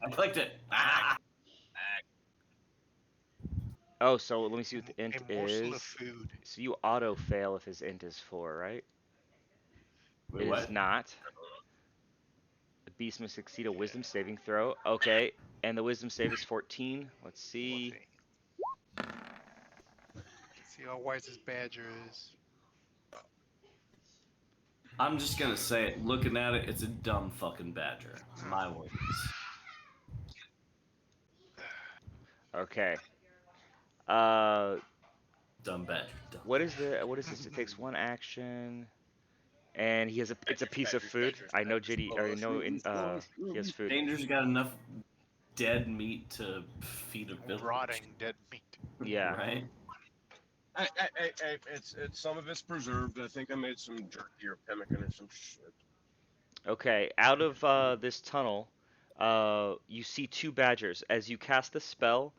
I clicked it. Oh, so let me see what the A int morsel of is. food. So you auto fail if his int is 4, right? Wait, It is what? not. The beast must succeed a wisdom saving throw. Okay, and the wisdom save is 14. Let's see. 14. See how wise this badger is. I'm just gonna say it. Looking at it, it's a dumb fucking badger. My words. Okay. Uh, Dumb badger. Dumb what is this? It takes one action, and he has a. It's a piece of food. I know JD. Or I know in. He has food. Danger's got enough dead meat to feed a village, Rotting dead meat. Yeah. right? It's some of it's preserved. I think I made some jerky or pemmican or some shit. Okay. Out of this tunnel, you see two badgers. As you cast the spell,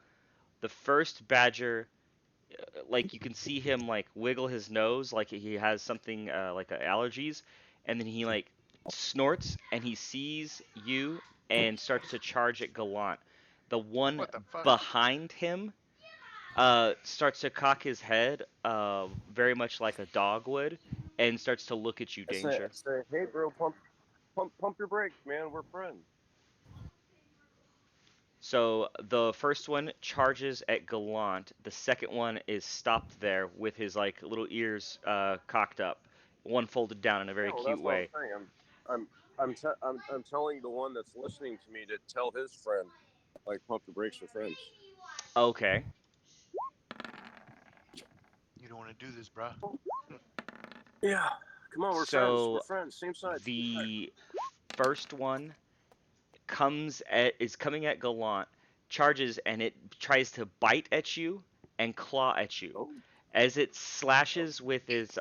the first badger, like you can see him like wiggle his nose, like he has something like allergies, and then he like snorts and he sees you and starts to charge at Gallant. The one What the fuck? behind him starts to cock his head, very much like a dog would, and starts to look at you, Danger. Hey, bro, pump your brakes, man. We're friends. So the first one charges at Gallant. The second one is stopped there with his like little ears cocked up, one folded down in a Yeah, very well, cute that's what I'm way. saying. I'm telling the one that's listening to me to tell his friend, like, pump your brakes for friends. Okay. You don't want to do this, bruh. Yeah, come on, we're friends. We're So friends. Same side. the first one is coming at Gallant, charges, and it tries to bite at you and claw at you. Oh, As it slashes with its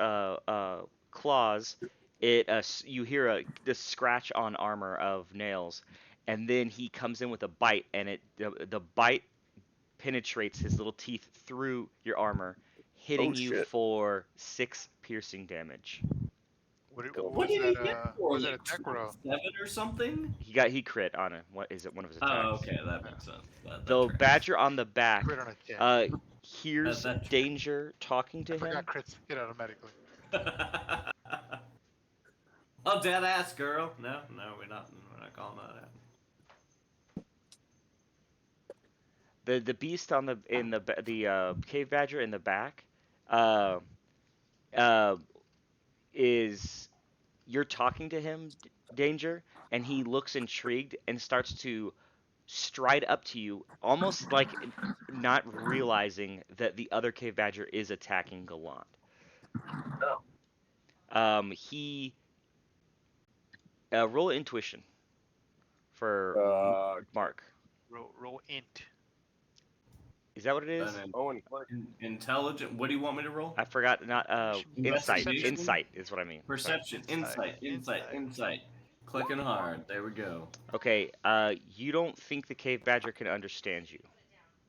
claws, it you hear the scratch on armor of nails, and then he comes in with a bite, and the bite penetrates his little teeth through your armor, oh hitting you shit. for 6 piercing damage. Go. What Was did that he get a for? was that a Like tech roll? 27 or something? He crit on it. What is it? One of his Oh, attacks. okay, that Uh, makes sense. That The tracks. badger on the back Crit on a 10. uh, hears That tracks. Danger talking I to forgot him. crits hit automatically. Oh, dead ass girl. No, no, we're not calling that out. The beast on the cave badger in the back uh, uh, is you're talking to him, Danger, and he looks intrigued and starts to stride up to you, almost like not realizing that the other cave badger is attacking Gallant. He roll intuition for Uh, Mark. Roll int. Is that what it is? Owen, click. Intelligent. What do you want me to roll? I forgot. Not insight. Investigation? Insight is what I mean. Sorry. Perception. Insight. Insight. Clicking hard. There we go. Okay. You don't think the cave badger can understand you?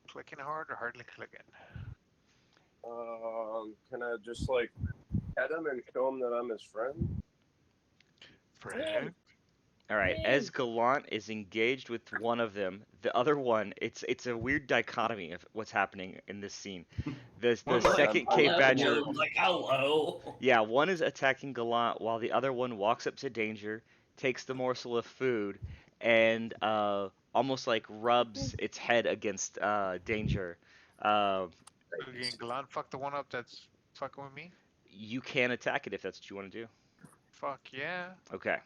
Clicking hard or hardly clicking? Can I just like pet him and show him that I'm his friend? Friend. All right. As Gallant is engaged with one of them, the other one, it's a weird dichotomy of what's happening in this scene. The One's like, second I'm cave hello. The badger, other one's like, hello. yeah, one is attacking Gallant while the other one walks up to Danger, takes the morsel of food, and almost like rubs its head against Danger. Uh, Again, Galan fuck the one up that's fucking with me. you can attack it if that's what you want to do. Fuck yeah. Okay.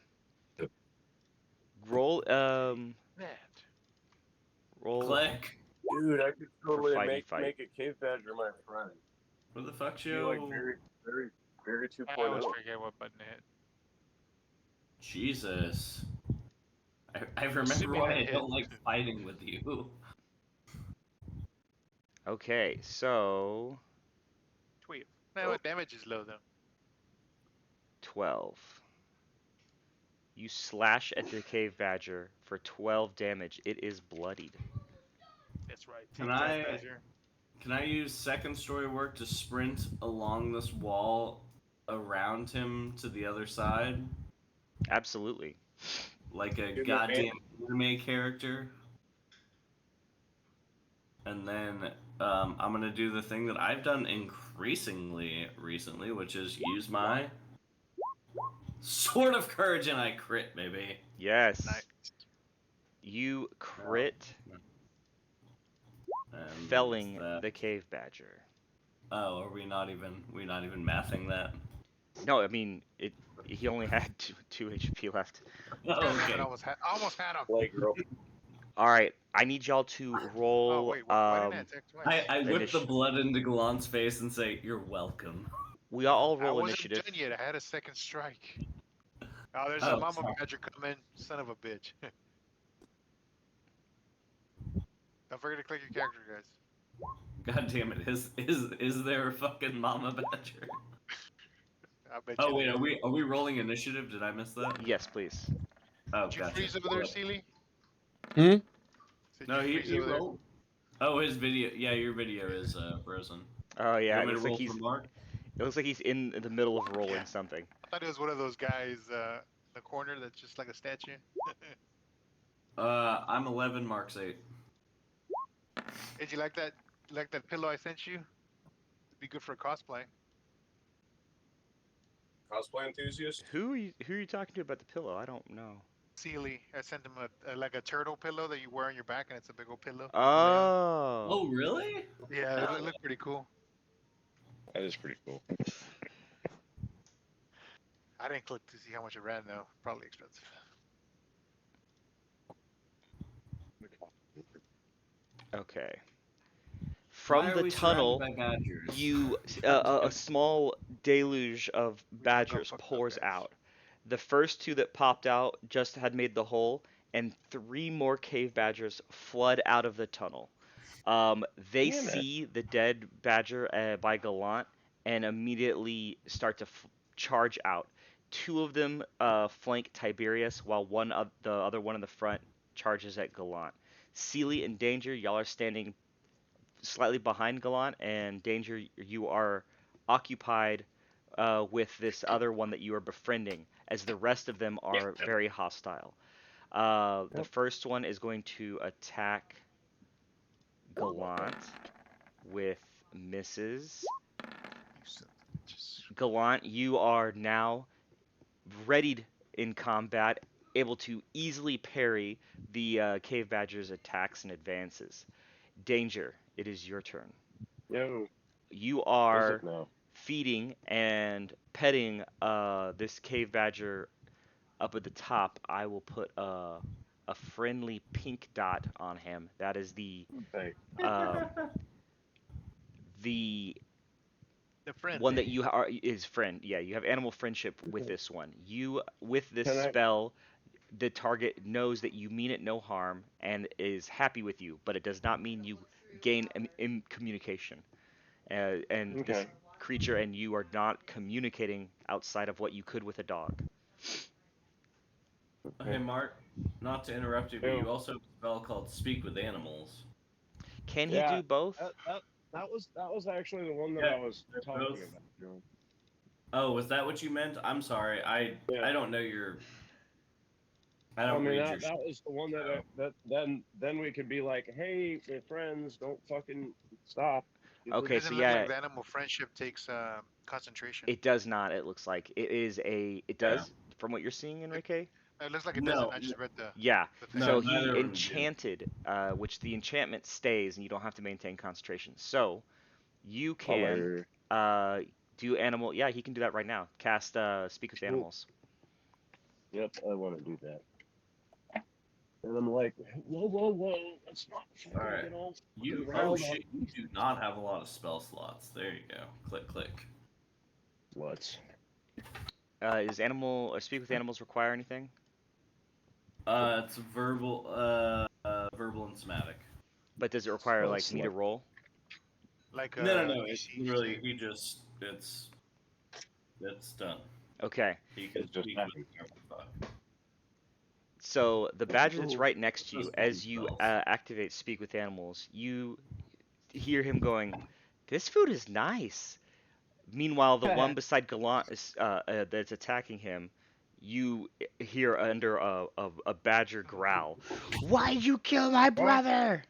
Roll That. roll Click. Dude, I could totally fighty make fight. make a cave badger my friend. Where the fuck's Be like yo? very I always 2.0. forget what button to hit. Jesus. I remember Assuming why I I hit. don't like fighting with you. Okay, so Tweet. Man, what damage is low though? 12. You slash at the cave badger for 12 damage. It is bloodied. That's right. Can Take that, I- badger. Can I use second story work to sprint along this wall around him to the other side? Absolutely. Like a Dude, goddamn anime character? and then I'm gonna do the thing that I've done increasingly recently, which is use my sword of courage, and I crit, baby. Yes. Nice. You crit, And felling that. the cave badger. Oh, are we not even mathing that? No, I mean it. He only had two HP left. Oh, Damn it! okay. Almost had him. Play girl. All right, I need y'all to Oh roll wait, why didn't I attack twice? I whip the initiative. blood into Galant's face and say, "You're welcome." We all I roll wasn't initiative. done yet. I had a second strike. Oh, there's a Oh, mama sorry. badger coming. Son of a bitch. Don't forget to click your character, guys. God damn it! Is there a fucking mama badger? I bet you Oh wait, there is. are we rolling initiative? Did I miss that? Yes, please. Oh, Did you gotcha. freeze over there, Sealy? Hmm? Did No, you freeze he over there? rolled. Oh, his video. Yeah, your video is frozen. Oh You yeah, want me to roll for Mark? it looks like he's in the middle of rolling Yeah. something. I thought it was one of those guys in the corner that's just like a statue. I'm 11. Mark's 8. Did you like that? Like that pillow I sent you? It'd be good for cosplay. Cosplay enthusiast? Who are you talking to about the pillow? I don't know. Sealy, I sent him like a turtle pillow that you wear on your back, and it's a big old pillow you can lay on. Oh. Oh, really? Yeah, Hell it looked pretty cool. That is pretty cool. I didn't click to see how much it ran though. Probably expensive. Okay. Why From are the we surrounded tunnel, by badgers? a small deluge of We just got badgers fucked up, pours guys. out. The first two that popped out just had made the hole, and three more cave badgers flood out of the tunnel. They Damn it. see the dead badger by Gallant and immediately start to charge out. Two of them flank Tiberius, while the other one in the front charges at Gallant. Sealy and Danger, y'all are standing slightly behind Gallant, and Danger, you are occupied with this other one that you are befriending, as the rest of them Yep. are very hostile. The Yep. first one is going to attack Gallant with misses. You son of a bitches. Gallant, you are now readied in combat, able to easily parry the Cave Badger's attacks and advances. Danger, it is your turn. Yo, You is it are now? feeding and petting this Cave Badger up at the top. I will put a friendly pink dot on him. That is Hey. um, the The friend, one eh? that you are is friend. Yeah, you have animal friendship with this one. You with this Can I? spell, the target knows that you mean it no harm and is happy with you, but it does not mean you gain communication. And this Okay. creature and you are not communicating outside of what you could with a dog. Hey, Mark. Not to interrupt you, but Yo. you also have a spell called Speak with Animals. Can he Yeah. do both? That was actually the one that Yeah, I was they're talking both. about. John. Oh, was that what you meant? I'm sorry. Yeah. I don't know your. I I don't mean read your. that was the one that So. then we could be like, hey, my friends, don't fucking stop. It Okay, so doesn't look yeah, like the animal friendship takes concentration. it does not. It looks like it Yeah. does from what you're seeing, It, Enrique. it looks like it doesn't. No, I just read Yeah. the thing. no, So he neither of them do. enchanted, which the enchantment stays, and you don't have to maintain concentration. So you can Holler. uh, do animal. Yeah, he can do that right now. Cast Speak with Cool. Animals. Yep, I want to do that. And I'm like, whoa, whoa, whoa, let's not All fucking right. get all You. fucking Oh riled up. shit! You do not have a lot of spell slots. There you go. Click, click. What? Is animal Speak with Animals require anything? It's verbal. Verbal and somatic. But does it require Spell like me to slot. roll? Like No, no, no. It's DC literally thing. he just. It's done. Okay. He can It's just speak happening. with whatever the fuck. So the badger that's right next to Those you, fun as you spells. activate Speak with Animals, you hear him going, "This food is nice." Meanwhile, the one beside Gallant that's attacking him, you hear under a badger growl, "Why'd you kill my What? brother?"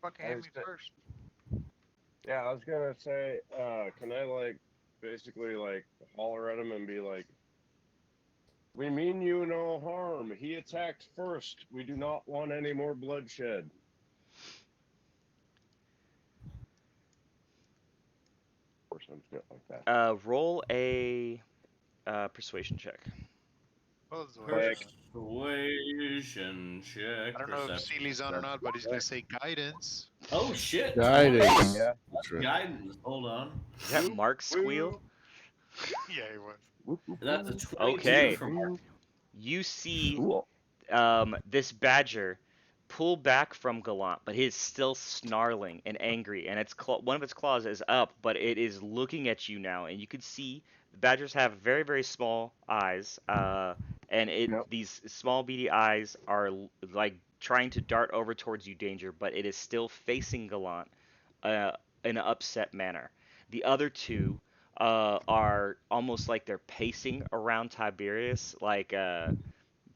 fucking I hit me understand. first. Yeah, I was gonna say, can I like basically like holler at him and be like, "We mean you no harm. He attacked first. We do not want any more bloodshed." Of course, I'm just like that. Roll a persuasion check. Well, this is what, Like, Persuasion check. I don't know if Perception. Seely's on or not, but he's gonna say guidance. Oh shit! Guidance. 20. yeah. That's right. Guidance. Hold on. Is that Mark's squeal? Yeah, he was. That's a 22 Okay. for Mark. You see Cool. this badger pull back from Gallant, but he is still snarling and angry, and one of its claws is up, but it is looking at you now, and you can see the badgers have very, very small eyes, and Yep. these small beady eyes are like trying to dart over towards you, Danger, but it is still facing Gallant in an upset manner. The other two are almost like they're pacing around Tiberius, like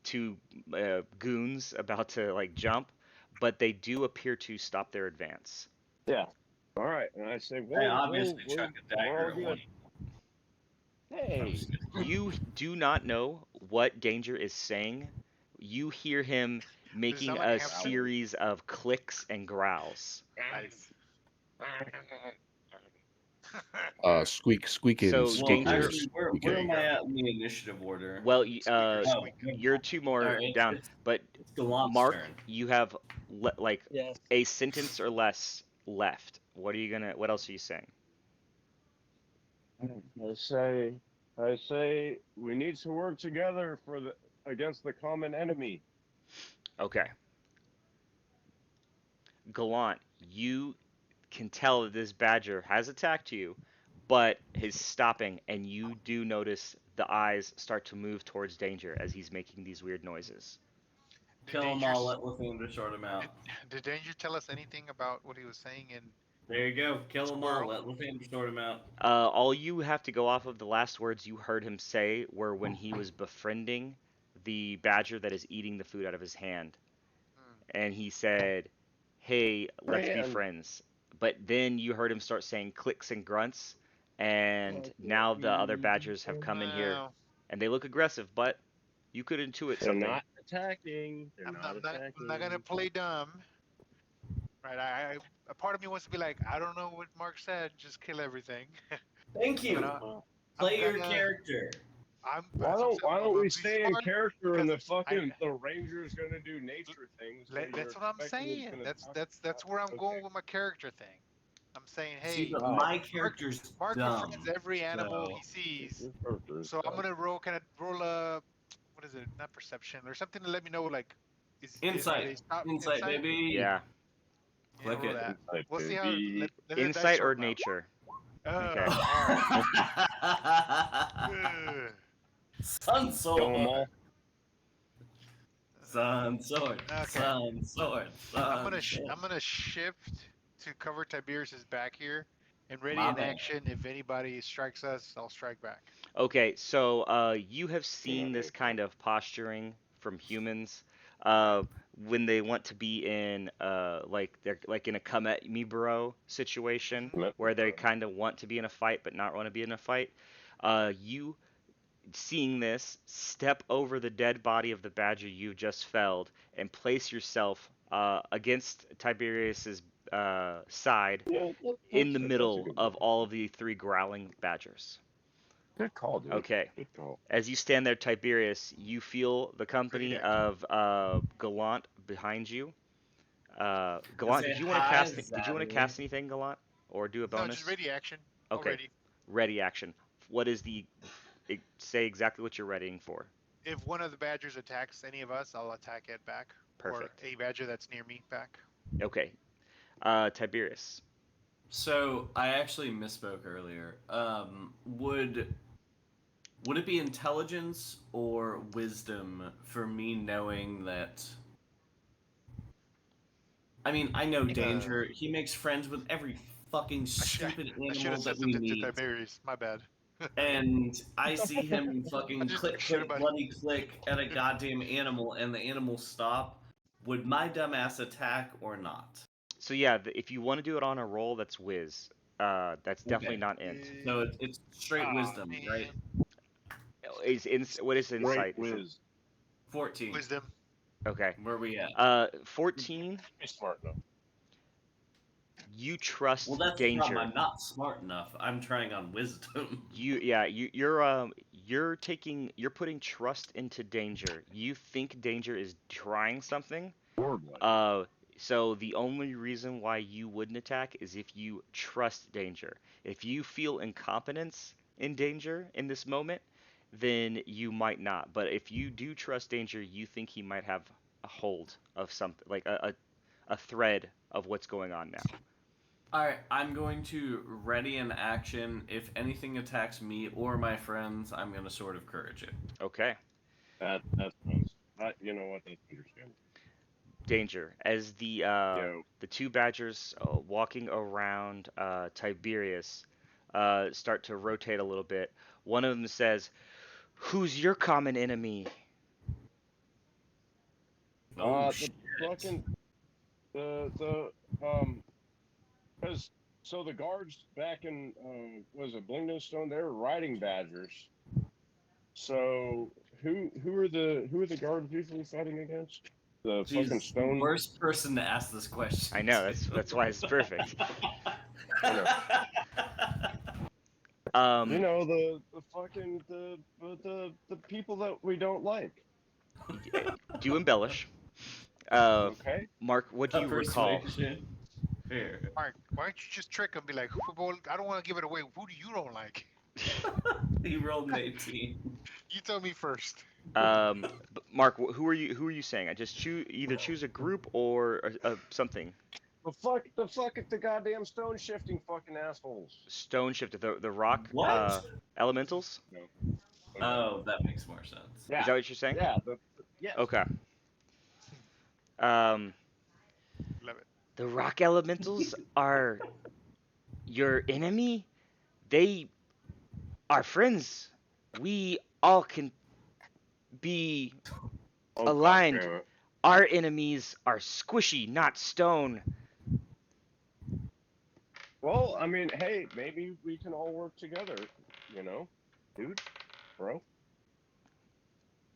two goons about to like jump, but they do appear to stop their advance. Yeah. All right. And I say, I whoa, obviously whoa, chuck a we're dagger all at one. good. Hey. You do not know what Danger is saying. You hear him Does it making sound like a a hamster? series of clicks and growls. Nice. Squeaking, So, Well, squeaking, Danger- actually, where am I at in the initiative order? Well, Squeaker, Oh, squeak. you're two more Alright, down, but it's Gallant's Mark, turn. you have like Yes. a sentence or less left. What else are you saying? I say, we need to work together against the common enemy. Okay. Gallant, you can tell that this badger has attacked you, but is stopping, and you do notice the eyes start to move towards Danger as he's making these weird noises. Did Kill them Danger, all, let Lathander sort them out. did Danger tell us anything about what he was saying in There you go. Kill them all, Squirrel? let Lathander sort them out. All you have to go off of the last words you heard him say were when he was befriending the badger that is eating the food out of his hand. And he said, "Hey, let's be Man. friends." But then you heard him start saying clicks and grunts, and now the other badgers have come in here, No, and they look aggressive, but you could intuit They're something. not attacking. They're I'm not not, attacking. I'm not gonna play dumb. Right, a part of me wants to be like, I don't know what Mark said, just kill everything. Thank you. But Play your gonna- character. Why don't we stay in character and because the ranger's gonna do nature things? so That's you're what I'm expecting it's saying. gonna That's talk where I'm about- going okay. with my character thing. I'm saying, See, hey, but Oh. my character's Mark dumb. befriends every animal so- he sees. Your character is So I'm dumb. gonna roll a what is it? Not perception or something to let me know like is Insight. they stop Insight, baby. Yeah, Yeah, Click roll it. that. Insight, We'll see how. baby. Let the dice insight or sort 'em out. nature. Okay. Okay. All right. Sun Kill 'em sword. all. Sun sword. Okay. Sun sword. I'm Sun sword. gonna shift to cover Tiberius's back here, and ready My in bad. action. If anybody strikes us, I'll strike back. Okay, so you have seen this kind of posturing from humans when they want to be in like they're like in a come at me bro situation Come at me, where they bro. kind of want to be in a fight but not want to be in a fight. You seeing this, step over the dead body of the badger you've just felled and place yourself against Tiberius's side Yeah, in the that's a middle good of one. all of the three growling badgers. Good call, dude. Okay. Good call. As you stand there, Tiberius, you feel the company Pretty of Gallant behind you. Gallant, Say did you want to hi, cast? Did you want to Zaddy. cast anything, Gallant, or do a No, bonus? just ready action. Okay. Already. Ready action. What is say exactly what you're readying for? If one of the badgers attacks any of us, I'll attack it back. Perfect. Or a badger that's near me back. Okay. Tiberius. So I actually misspoke earlier. Would it be intelligence or wisdom for me knowing that? I mean, I know Danger. He makes friends with every fucking stupid I should animal have said that we something to meet. Tiberius. My bad. And I see him fucking just click, shit click, about it. bloody click at a goddamn animal, and the animal stop. Would my dumbass attack or not? So yeah, if you want to do it on a roll, that's whiz. That's definitely Okay. not int. So it's straight Ah, wisdom, right? man. What is Straight insight? Is it whiz. 14. Wisdom. okay? Where we at? 14. Be smart enough. You Well, trust that's the problem. danger. I'm not smart enough. I'm trying on wisdom. You're putting trust into danger. You think danger is trying something. Wordplay. Uh, so the only reason why you wouldn't attack is if you trust danger. If you feel incompetence in danger in this moment, then you might not. But if you do trust danger, you think he might have a hold of something, like a thread of what's going on now. Alright, I'm going to ready an action. If anything attacks me or my friends, I'm going to Sword of Courage it. Okay. That sounds. You know what? That's understandable. Danger. As Yo. the two badgers walking around Tiberius start to rotate a little bit, one of them says, "Who's your common enemy?" Oh, The shit. fucking the because so the guards back in was it Blingdenstone? They were riding badgers. So who are the guards usually fighting against? The fucking Jeez, stone. worst person to ask this I question know to. that's why it's perfect. I know. You Um, know the fucking the people that we don't like. do embellish. Uh, Okay. Mark, what do A you recall? persuasion. Here. Mark, why don't you just trick him? Be like, well, I don't want to give it away. Who do you don't like? He rolled an 18. You tell me first. Mark, who are you saying? I just choose a group or something. The goddamn stone shifting fucking assholes. Stone shifted the rock What? elementals. No. Okay. Oh, that makes more sense. Is Yeah. that what you're saying? Yeah. Yes. Okay. Um, Love it. the rock elementals are your enemy. They are friends. We all can be Oh god aligned. damn it. Our enemies are squishy, not stone. Well, I mean, hey, maybe we can all work together. You know, dude, bro.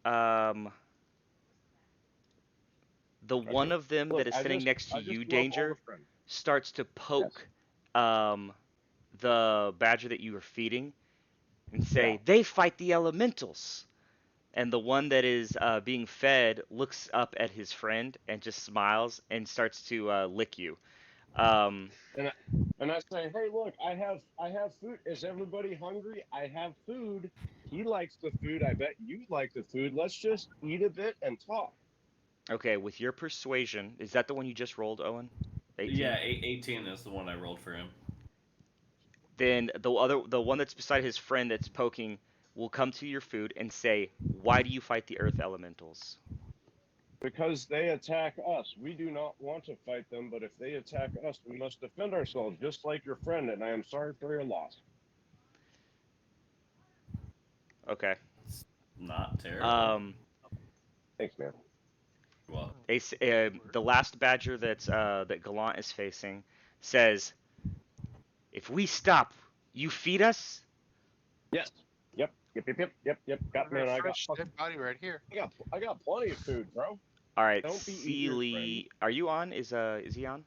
Um, the I one just of them look. that is I sitting just next to I just you, love all the Danger, friends. starts to Yes. poke um, the badger that you were feeding and Yeah. say, "They fight the elementals." And the one that is being fed looks up at his friend and just smiles and starts to lick you. Um, And and I say, hey, look, I have food. Is everybody hungry? I have food. He likes the food. I bet you like the food. Let's just eat a bit and talk. okay, with your persuasion, is that the one you just rolled, Owen? 18? Yeah, 18 is the one I rolled for him. Then the one that's beside his friend that's poking will come to your food and say, "Why do you fight the earth elementals?" Because they attack us. We do not want to fight them, but if they attack us, we must defend ourselves, just like your friend, and I am sorry for your loss. Okay. It's not terrible. Um, Thanks, man. Well, the last badger that Gallant is facing says, "If we stop, you feed us." Yes. Yep. I Got got a man. I got fresh fucking. dead body right here. I got plenty of food, bro. All right, Don't be eager, friend. Sealy, are you on? Is he on?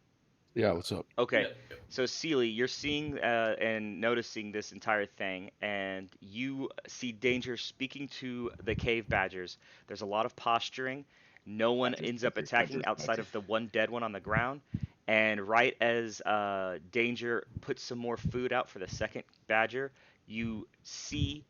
Yeah, what's up? Okay, yeah. so Sealy, you're seeing and noticing this entire thing, and you see Danger speaking to the cave badgers. There's a lot of posturing. No one ends up attacking outside of the one dead one on the ground. And right as Danger puts some more food out for the second badger, you see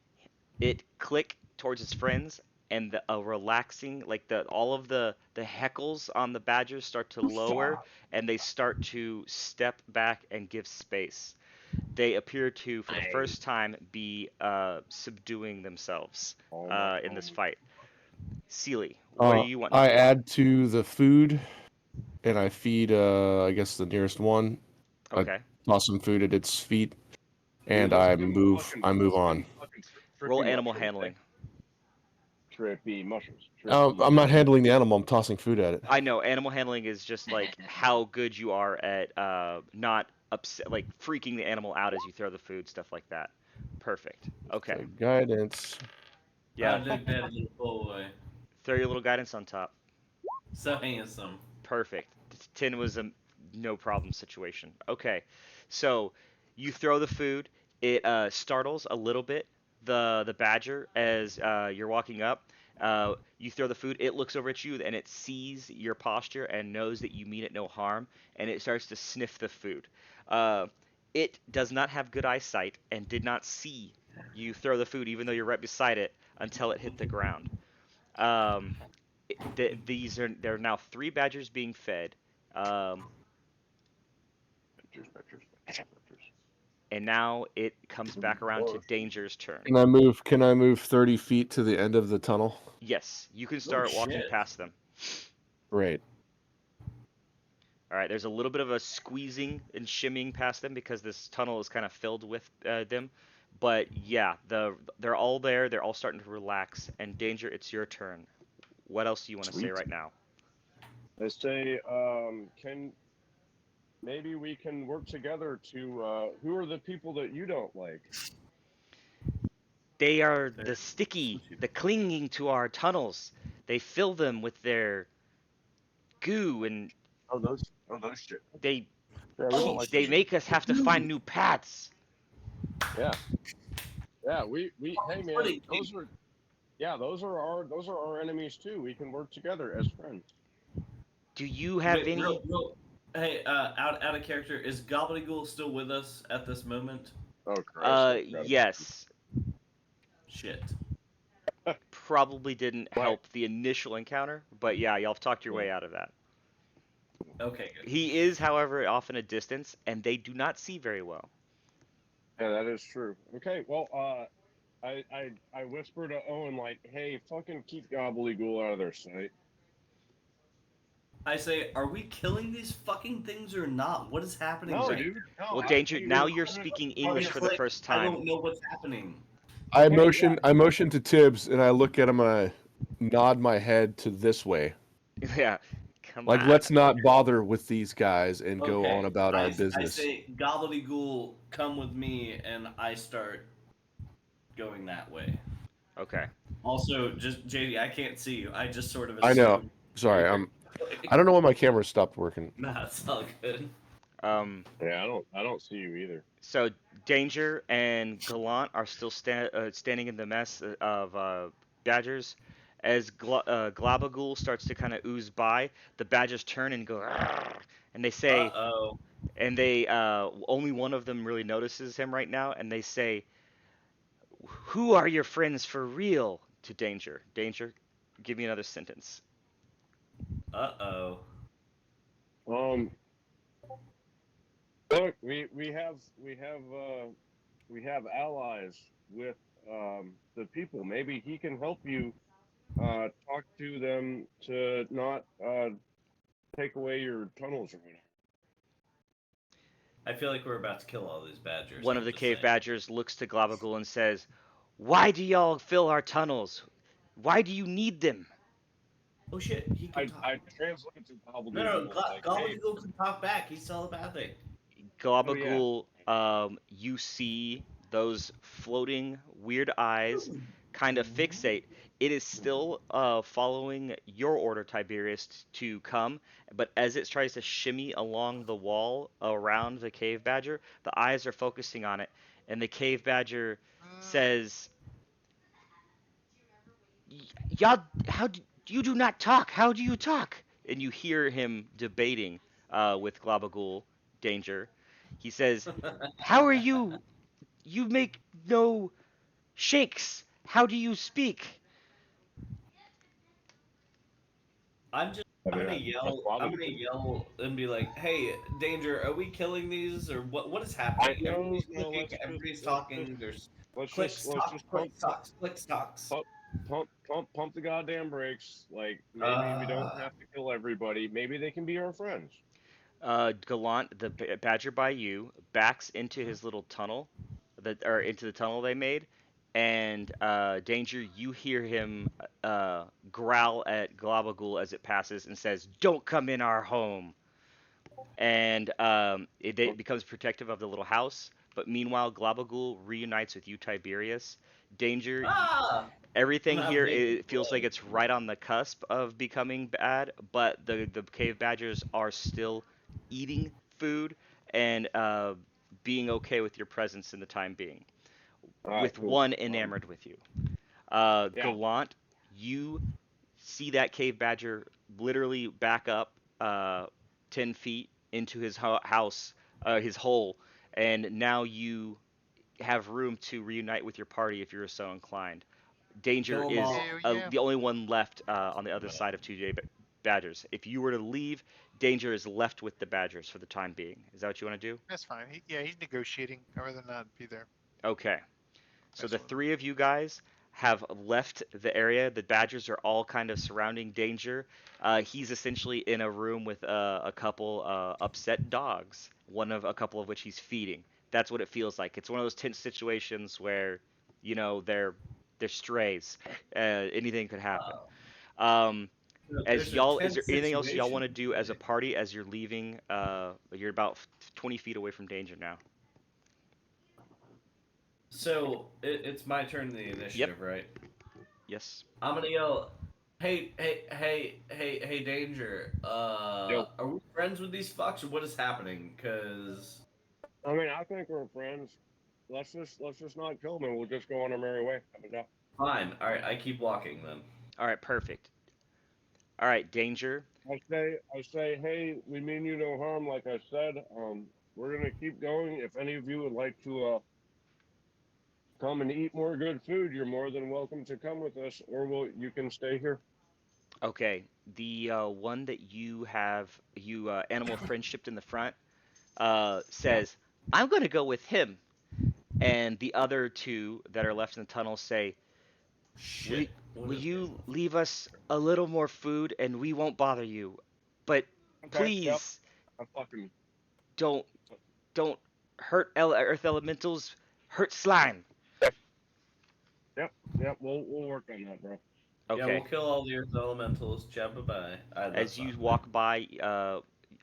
it click towards his friends, and a relaxing, like the all of the heckles on the badgers start to lower, and they start to step back and give space. They appear to, for the Nice. first time, be subduing themselves Oh my. in Oh this my. fight. Sealy, what do you want to I do? add to the food and I feed I guess the nearest one. I Okay, toss some food at its feet Dude, and let's I give him move fucking. I move Let's give on. him fucking roll trippy animal mushrooms. Eh? handling. Trippy mushrooms. Trippy I'm not mushrooms. handling the animal. I'm tossing food at it. I know animal handling is just like how good you are at not upset, like freaking the animal out as you throw the food, stuff like that. Perfect. Okay. So guidance. Yeah. I looked at little boy. Throw your little guidance on top. So handsome. Perfect. 10 was a no problem situation. Okay. So you throw the food. It startles a little bit the badger as you're walking up. You throw the food. It looks over at you and it sees your posture and knows that you mean it no harm, and it starts to sniff the food. Uh, it does not have good eyesight and did not see you throw the food, even though you're right beside it, until it hit the ground. Um, these are there are now three badgers being fed, um, Badgers. and now it comes back around to Danger's turn. Can I move 30 feet to the end of the tunnel? Yes, you can Oh start walking shit. past them. Great. All right, there's a little bit of a squeezing and shimmying past them because this tunnel is kind of filled with them. But yeah, they're all there. They're all starting to relax. And Danger, it's your turn. What else do you want to say Sweet. right now? I say, can maybe we can work together to who are the people that you don't like? They are the They're sticky, squishy. the clinging to our tunnels. They fill them with their goo, and Oh those shit. they Yeah, we don't Oh like they those shit. make us have to find dude. new paths. Yeah. Yeah, we hey man, Funny. those are our enemies too. We can work together as friends. Do you have Wait, any? real. Hey, out of character. Is Gobbledygook still with us at this moment? Oh Christ, I forgot about Yes. Shit. Probably didn't my help the initial encounter, but yeah, y'all have talked your yeah. way out of that. Okay, good. He is, however, off in a distance, and they do not see very well. Yeah, that is true. Okay, well I whisper to Owen like, hey, fucking keep Gobbledygook out of their sight. I say, are we killing these fucking things or not? What is happening No, right So, dude. No, well, I Danger, think now we're you're gonna speaking now? English It's for the like first I time. don't know what's happening. okay, yeah. I motion to Tibbs and I look at him and I nod my head to this way. Yeah, come Like, on. let's not bother with these guys and go on Okay, about our I business. say, Gobbledygook, come with me, and I start going that way. Okay. Also, just JD, I can't see you. I just sort of I know. assume Sorry, you're. I don't know why my camera stopped working. Nah, it's all good. Um, Yeah, I don't see you either. so Danger and Gallant are still standing in the mess of badgers. As Glabagool starts to kind of ooze by, the badgers turn and go, "Arrgh," and they Uh say, oh. and they only one of them really notices him right now, and they say, "Who are your friends for real?" To Danger. Danger, give me another sentence. Uh oh. Um, look, we have allies with the people. Maybe he can help you talk to them to not take away your tunnels or whatever. I feel like we're about to kill all these badgers. One of I'm the just cave saying. badgers looks to Glabagool and says, "Why do y'all fill our tunnels? Why do you need them?" Oh shit, he can talk. I translate to No, gobbledygook like, hey, Gobbledygook can talk back. He's telepathic. oh yeah, Glabagool, you see those floating weird eyes kind of fixate. It is still following your order, Tiberius, to come, but as it tries to shimmy along the wall around the cave badger, the eyes are focusing on it, and the cave badger says, "Y'all, you do not talk? How do you talk?" And you hear him debating with Glabagool, Danger. He says, "How are you? You make no shakes. How do you speak?" I'm just. I mean, that's I'm gonna gobbledygook. yell and be like, "Hey, Danger, are we killing these or what? What is I happening? no Everybody's no. clicking. Everybody's talking. There's Let's just click stocks, click stocks. pump the goddamn brakes. Like maybe we don't Uh, have to kill everybody. Maybe they can be our friends. Gallant, the badger by you, backs into his little tunnel, that or into the tunnel they made, and Danger, you hear him growl at Globagul as it passes and says, "Don't come in our home." And it becomes protective of the little house. But meanwhile, Globagul reunites with you, Tiberius. Danger, Ah! everything I'm here taking it feels like blood. it's right on the cusp of becoming bad, but the cave badgers are still eating food and being okay with your presence in the time being, All right, with cool. one enamored with you. Yeah. Gallant, you see that cave badger literally back up 10 feet into his house, his hole, and now you have room to reunite with your party if you're so inclined. Danger Kill them is all. Hell yeah. the only one left on the other side of 2J Badgers. If you were to leave, Danger is left with the Badgers for the time being. Is that what you want to do? That's fine. Yeah, he's negotiating. I'd rather not be there. Okay. So the Mess with him. three of you guys have left the area. The Badgers are all kind of surrounding Danger. He's essentially in a room with a couple upset dogs, one of a couple of which he's feeding. That's what it feels like. It's one of those tense situations where, they're strays. Anything could happen. Um, as There's a y'all, is there tense anything else y'all situation. want to do as a party as you're leaving? You're about 20 feet away from Danger now. So it's my turn in the Yep. initiative, right? Yes. I'm gonna yell, hey, Danger. Yo. Are we friends with these fucks, or what is happening? Cause I mean, I think we're friends. Let's just not kill them, and we'll just go on our merry way. How about that? fine. All right, I keep walking then. All right. Perfect. All right, Danger. I say, hey, we mean you no harm. Like I said, we're gonna keep going. If any of you would like to come and eat more good food, you're more than welcome to come with us, or you can stay here. Okay, the one that you animal friendship in the front, Yeah. says, "I'm going to go with him," and the other two that are left in the tunnel say, "Will Shit. What will is you leave us a little more food and we won't bother you, but Okay. Yep. please I fucking. don't don't hurt earth elementals, hurt slime." Yep. Yep. We'll work on that, bro. Yeah, we'll Okay, kill all the earth elementals. Ciao, bye bye. That's as you not bad. walk by,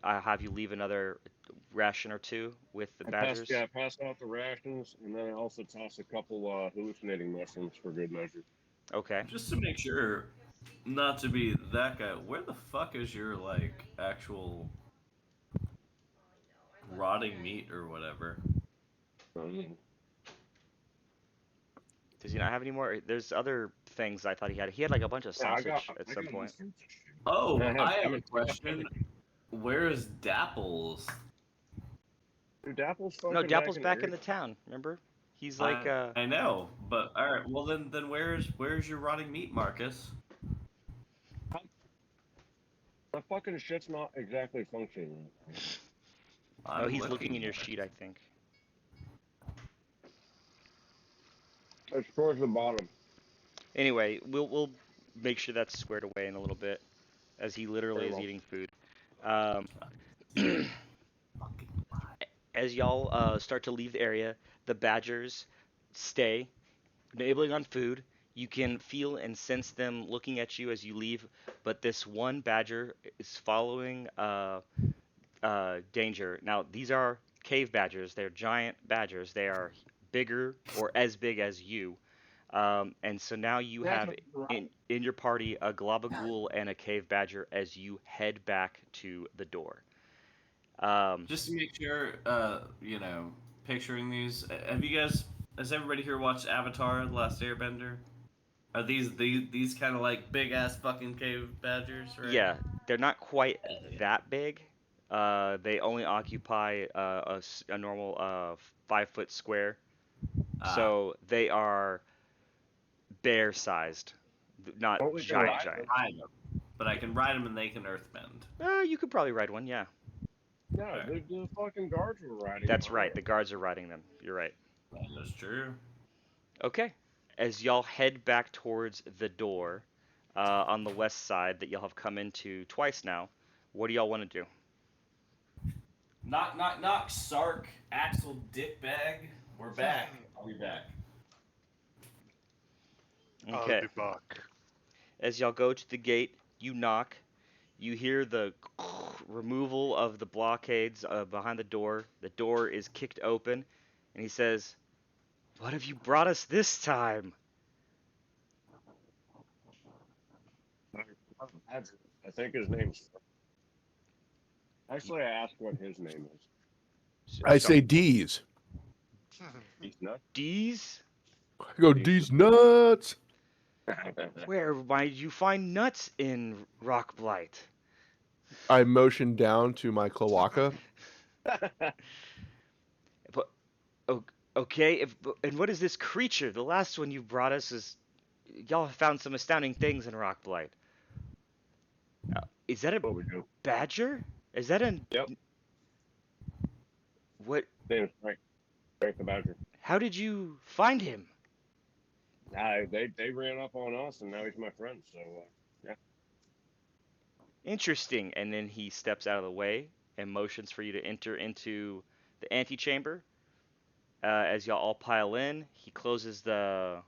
I have you leave another ration or two with the badgers. I passed out the rations, and then I also tossed a couple hallucinating mushrooms for good measure. Okay. Just to make sure, not to be that guy. Where the fuck is your like actual rotting meat or whatever? Um, Does he not have any more? There's other things I thought he had. He had like a bunch of yeah, I got sausage at I some got point. mushrooms and shit. And Oh, I have a I have question. pemmican. Where is Dapples? Dude, Dapple's No, fucking back Dapple's in the back in area. the town. Remember? He's like, I know, but all right. Well then where's your rotting meat, Marcus? My fucking shit's not exactly functioning. oh, I'm he's looking in looking your at it. sheet, I think. It's towards the bottom. Anyway, we'll make sure that's squared away in a little bit, as he literally Very is well. eating food. Um, Fucking lie. as y'all start to leave the area, the badgers stay, nibbling on food. You can feel and sense them looking at you as you leave, but this one badger is following Danger. Now, these are cave badgers. They're giant badgers. They are bigger or as big as you. And so now you Yeah, have in your party a globagool and a cave badger as you head back to the door. Um, Just to make sure, picturing these. Have you guys? Has everybody here watched Avatar: The Last Airbender? Are these kind of like big ass fucking cave badgers, right? yeah, they're not quite that big. They only occupy a normal 5 foot square, Ah, so they are bear sized, not Well, we can giant I ride can them. giant. ride them, but I can ride them and they can earthbend. You could probably ride one, yeah. Yeah, Alright, the fucking guards were riding them That's right. earlier. The guards are riding them. You're right. that is true. Okay. As y'all head back towards the door on the west side that y'all have come into twice now, what do y'all want to do? Knock, knock, knock. Sark, Axel, dickbag. We're back. I'll be back. I'll Okay. be back. As y'all go to the gate, you knock. You hear the removal of the blockades behind the door. The door is kicked open, and he says, "What have you brought us this time?" I think his name's. Actually, I asked what his name is. I So, say D's. He's nuts. D's? I go He's D's nuts. Where might you find nuts in Rock Blight? I motion down to my cloaca. But, o- okay, and what is this creature? The last one you brought us is. Y'all have found some astounding things in Rock Blight. Is that a what we do. badger? Is that a. Yep. What? His name is Frank. Frank the Badger. How did you find him? They ran up on us, and now he's my friend. So yeah. Interesting. And then he steps out of the way and motions for you to enter into the antechamber. As y'all all pile in, he closes the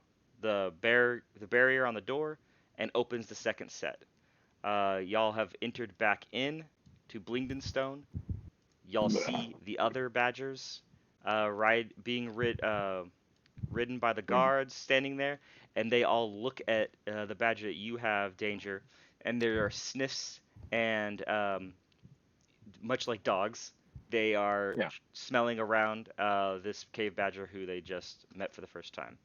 barrier on the door and opens the second set. Y'all have entered back in to Blingdenstone. Y'all see the other badgers ridden by the guards standing there, and they all look at the badger that you have, Danger, and there are sniffs and much like dogs, they are Yeah. smelling around this cave badger who they just met for the first time.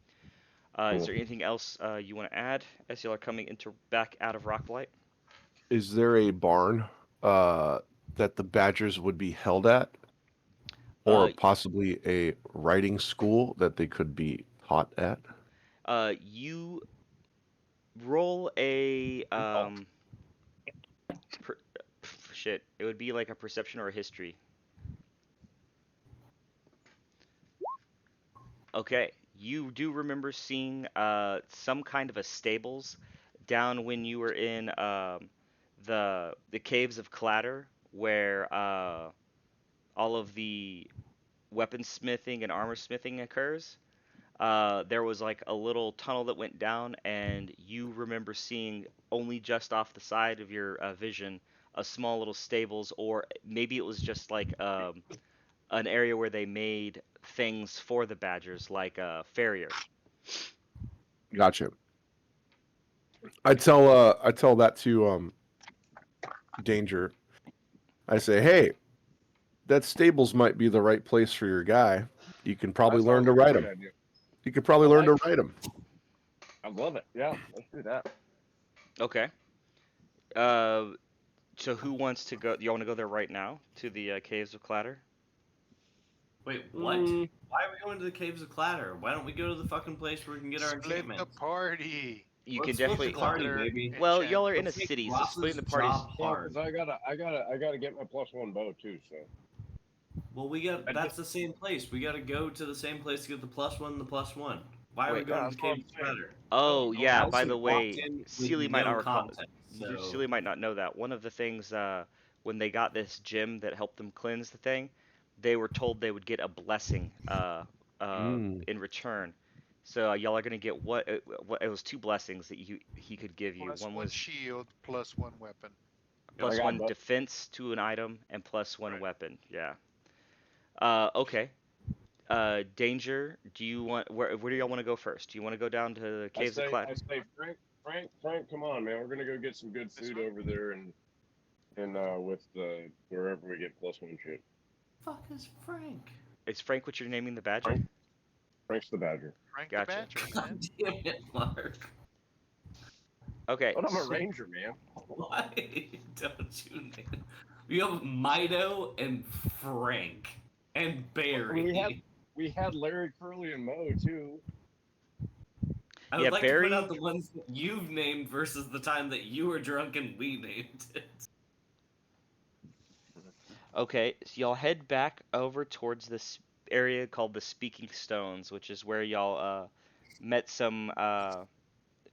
Is Cool. there anything else you want to add as you are coming into back out of Rockblight? Is there a barn uh, that the Badgers would be held at, or Uh, possibly a riding school that they could be taught at? you roll a Oh, per, shit. It would be like a perception or a history. Okay, you do remember seeing some kind of a stables down when you were in the caves of Clatter, where all of the weaponsmithing and armor smithing occurs. There was like a little tunnel that went down, and you remember seeing only just off the side of your vision a small little stables, or maybe it was just like an area where they made things for the badgers, like a farrier. Gotcha. I tell that to Danger. I say, hey, that stables might be the right place for your guy. You can probably that learn sounds to like a ride great him. idea. You could probably I learn like to it. ride him. I love it. Yeah, let's do that. Okay. Uh, so who wants to go? You want to go there right now to the caves of Clatter? Wait, what? Mm, Why are we going to the caves of Clatter? Why don't we go to the fucking place where we can get our Split the enchantments? party. You can Let's split the definitely. party, Clatter baby. Well, y'all are in a Let's make city, so splitting Ross's the parties. job yeah, hard. because I gotta get my +1 bow too. So Well, we got I did, that's the same place. We got to go to the same place to get the +1 and the +1. Why are we Wait. going yeah, to that's the what I'm caves of saying. Clatter? Oh I yeah. By also the walked way, in with Sealy might not no recall. context, so Sealy might not know that. One of the things when they got this gem that helped them cleanse the thing, they were told they would get a blessing Mm, in return. So y'all are gonna get what it was two blessings that he could give you. plus One one was shield plus one weapon. I plus got one both. defense to an item and plus one Right. weapon. Yeah. Okay. Danger. Do you want where do y'all want to go first? Do you want to go down to the caves of Clad? I say, Frank, come on, man. We're gonna go get some good This food way? over there, and with the wherever we get +1 shit. fuck is Frank? Is Frank what you're naming the badger? Frank, Frank's the Badger. Frank the Gotcha. Badger, man. God damn it, Mark. Okay. But I'm a ranger, man. Why don't you name? We have Mido and Frank and We had Barry. we had Larry, Curly, and Mo too. I Yeah, would like to point out Barry. the ones that you've named versus the time that you were drunk and we named it. Okay, so y'all head back over towards this area called the Speaking Stones, which is where y'all met some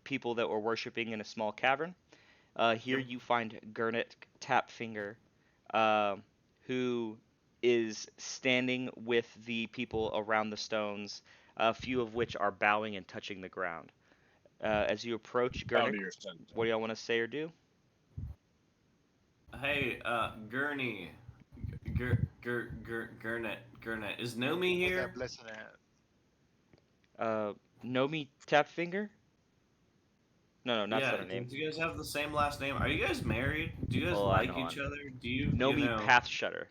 people that were worshiping in a small cavern. Here Yep. you find Gurnet Tapfinger, uh, who is standing with the people around the stones, a few of which are bowing and touching the ground. As you approach Bow to Gurnik, your sentence. what do y'all want to say or do? Hey, Gurney, Gurnet. Is Nomi Where's that here? blessing at? Uh, Nomi Tapfinger? No, that's Yeah, not her name. because you guys have the same last name. Are you guys married? Do you guys Hold on, like hold each on. other? Do you Nomi know? Pathshutter.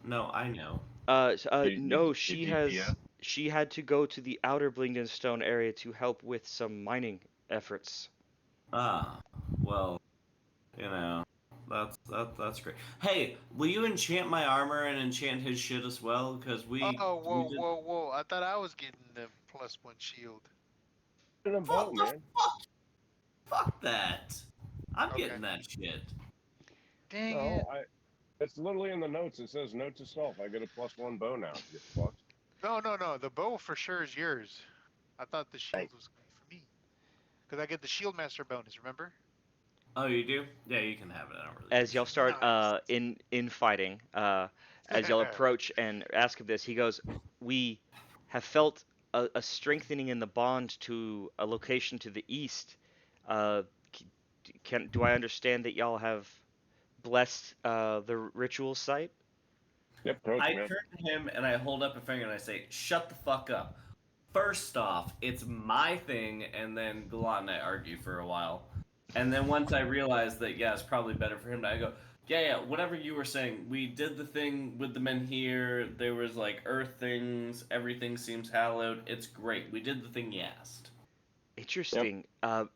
No, I know. No, DPS? she had to go to the outer Blingdenstone area to help with some mining efforts. Ah, well, you know, that's great. Hey, will you enchant my armor and enchant his shit as well? Because Oh, we whoa, did. whoa, whoa! I thought I was getting the +1 shield. In a bow, What the man. fuck? Fuck that. I'm Okay. getting that shit. Dang No, it! it's literally in the notes. It says, note to self, I get a +1 bow now. You fucks. No, no, no. The bow for sure is yours. I thought the Right. shield was gonna be for me. Because I get the shield master bonus, remember? Oh, you do? Yeah, you can have it. I don't really give a As y'all shit. start Nice. in fighting, as y'all approach and ask of this, he goes, "We have felt a strengthening in the bond to a location to the east. Uh, do I understand that y'all have blessed the ritual site?" Yep, coach, I man. turn to him and I hold up a finger and I say, "Shut the fuck up." First off, it's my thing, and then Galat and I argue for a while. And then once I realized that, yeah, it's probably better for him to, I go, yeah, whatever you were saying. We did the thing with the Menhir. There was like earth things. Everything seems hallowed. It's great. We did the thing you asked. Yep. Interesting.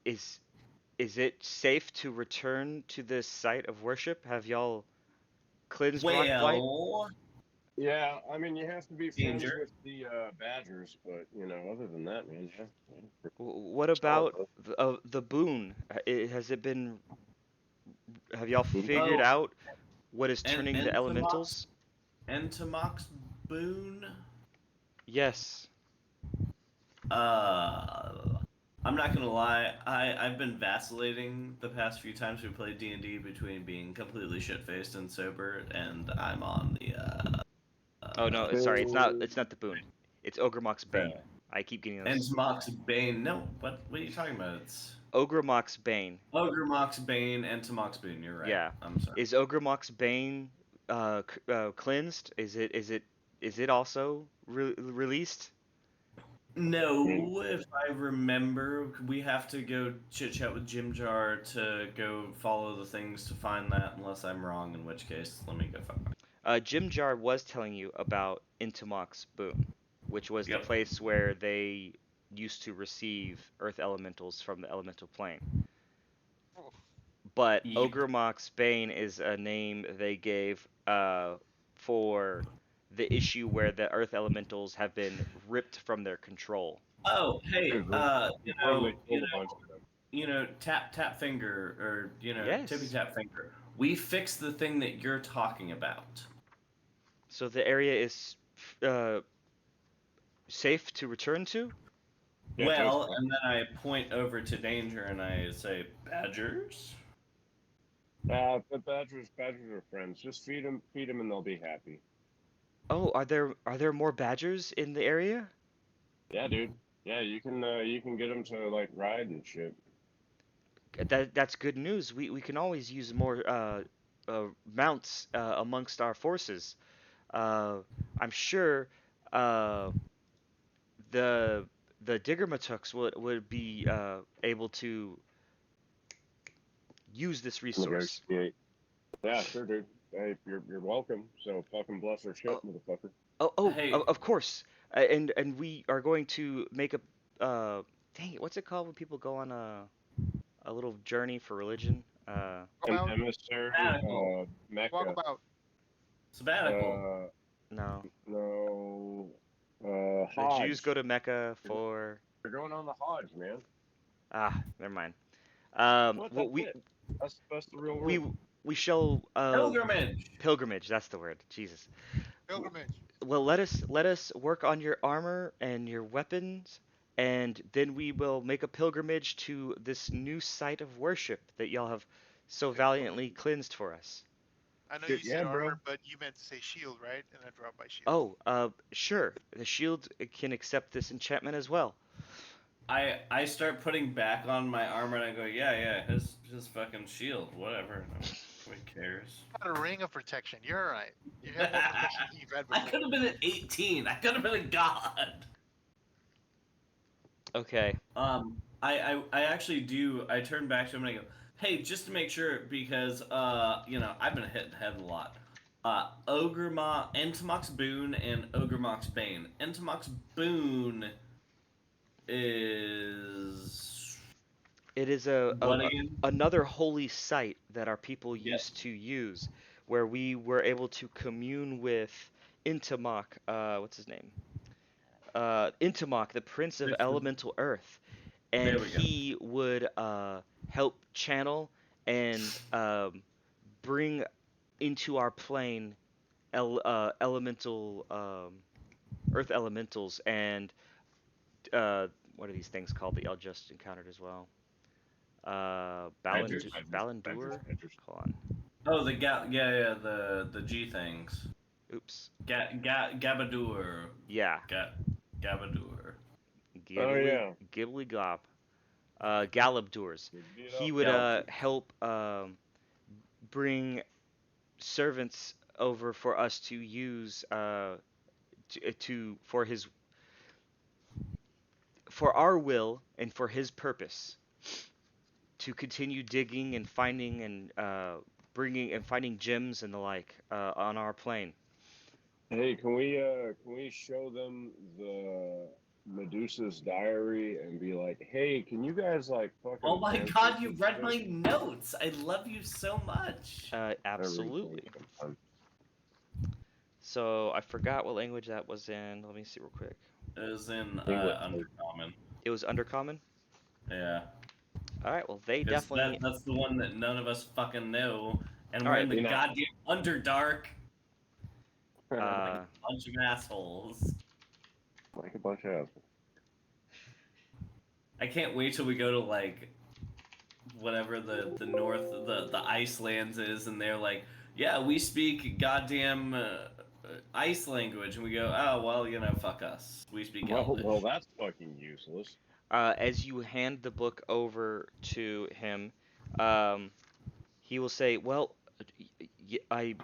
Is it safe to return to this site of worship? Have y'all cleansed Rockblight? Well, Yeah, I mean, you have to be friends danger. with the Badgers, but, other than that, man, yeah. What Solid, about bro. the boon? Has it been? Have y'all figured Oh, out what is and turning the Entomox, elementals? Entomox Boone. Yes. Uh, I'm not gonna lie. I've been vacillating the past few times we played D&D between being completely shit faced and sober, and I'm on the Oh no, sorry, it's not the boon. It's Ogremok's the Bane. I keep getting those. Entomox Bane. No, what are you talking about? It's Ogremok's Bane. Ogremox Bane, Entomox Boone. You're right. Yeah. I'm sorry. Is Ogremok's Bane cleansed? Is it also released? I mean, No, if I remember, we have to go chit chat with Jim Jar to go follow the things to find that, unless I'm wrong, in which case, let me go find it. Jim Jar was telling you about Intimok's Boon, which was the Yep. place where they used to receive earth elementals from the elemental plane. Oh, But Yep. Ogremok's Bane is a name they gave for the issue where the earth elementals have been ripped from their control. Oh, hey, dude, we've literally killed a bunch of them. tap finger, or tippy Yes. tap finger. We fixed the thing that you're talking about. So the area is uh, safe to return to? Yeah, toast, Well, bro. and then I point over to Danger and I say, "Badgers." But Badgers are friends. Just feed them, and they'll be happy. Oh, are there more badgers in the area? Yeah, dude. Yeah, you can get them to like ride and shit. That's good news. We can always use more mounts amongst our forces. Uh, I'm sure uh, the the Diggermatuks would be able to use this resource. Negotiate. Yeah, sure, dude. Hey, you're welcome. So fucking bless our ship, Oh, motherfucker. Hey, of course. And we are going to make a dang it, what's it called when people go on a little journey for religion? An about emissary, sabbatical, Mecca. walkabout. sabbatical. Uh, No. no, The Jews Hodge. go to Mecca for You're going on the Hodge, man. never mind. What? Well, That's it. That's the real we word. we shall Pilgrimage. pilgrimage. That's the word. Jesus. Pilgrimage. Well, let us work on your armor and your weapons, and then we will make a pilgrimage to this new site of worship that y'all have so valiantly cleansed for us. I know Shit, you yeah, said bro. armor, but you meant to say shield, right? And I dropped my shield. Oh, sure. The shield can accept this enchantment as well. I start putting back on my armor and I go, yeah, his fucking shield, whatever. Nobody cares. Got a ring of protection. You're all right. You have more protection than you've had I before. could have been at 18. I could have been a god. Okay. I actually do. I turn back to him and I go, hey, just to make sure, because I've been hit in the head a lot. Entomox Boon and Ogremok's Bane. Entomox Boon is It is what again? another holy site that our people Yes. used to use, where we were able to commune with Intamok. What's his name? Intamok, the Prince of Which one? Elemental Earth, and There we go. he would help channel and bring into our plane elemental earth elementals and what are these things called that y'all just encountered as well? Balandur? Hold on. Oh, yeah, the G things. Oops. Gabadur. Yeah. Gabadur. Oh, yeah. Gibbly Gob. Galabdurs. Beat He up. would Galbadur. help bring servants over for us to use for our will and for his purpose to continue digging and finding and bringing and finding gems and the like on our plane. Hey, can we show them the Medusa's diary and be like, hey, can you guys like fucking Oh my translate god, you this read shit? my notes! I love you so much. Absolutely. So I forgot what language that was in. Let me see real quick. It was in English. Undercommon. It was Undercommon. Yeah. All right. Well, they Because definitely. that's the one that none of us fucking know. And All we're right. in the You know. goddamn Underdark. Like Uh, a bunch of assholes. Like a bunch of assholes. I can't wait till we go to like whatever the north the Icelands is, and they're like, yeah, we speak goddamn ice language, and we go, oh well, fuck us, we speak Elvish. Well, that's fucking useless. as you hand the book over to him, um, he will say, "Well, I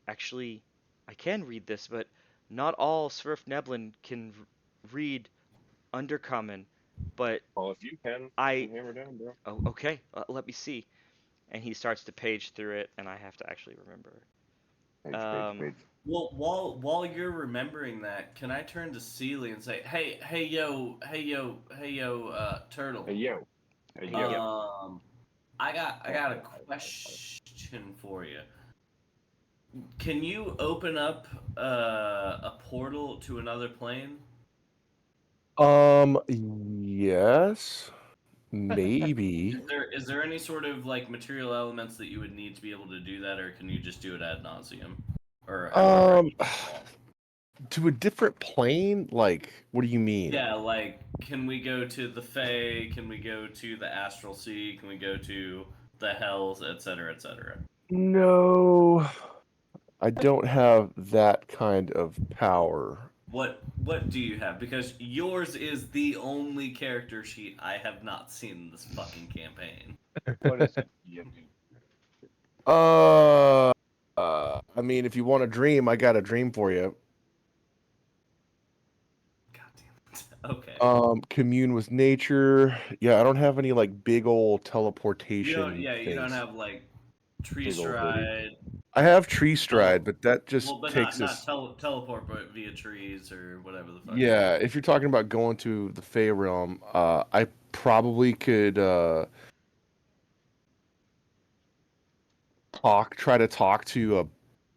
actually I can read this, but not all Svirfneblin can read Undercommon, but Well, if you can, I fucking hammer down, bro. oh, okay, let me see." And he starts to page through it, and I have to actually remember. Page. Well, while you're remembering that, can I turn to Sealy and say, hey yo, turtle. Hey, yo. Hey, Hey, yo. yo. I got a question for you. Can you open up a portal to another plane? Yes, maybe. Is there any sort of like material elements that you would need to be able to do that, or can you just do it ad nauseum, or however? To a different plane? Like, what do you mean? Yeah, like, can we go to the Fae? Can we go to the Astral Sea? Can we go to the Hells, etc., etc.? No, I don't have that kind of power. What do you have? Because yours is the only character sheet I have not seen in this fucking campaign. What is it? I mean, if you want a dream, I got a dream for you. God damn it. Okay. Commune with nature. Yeah, I don't have any like big old teleportation You don't things. have like tree Big ol' hoodie. stride. I have tree stride, but that just Well, but takes not us. teleport, but via trees or whatever the fuck. Yeah, if you're talking about going to the Fey realm, I probably could try to talk to a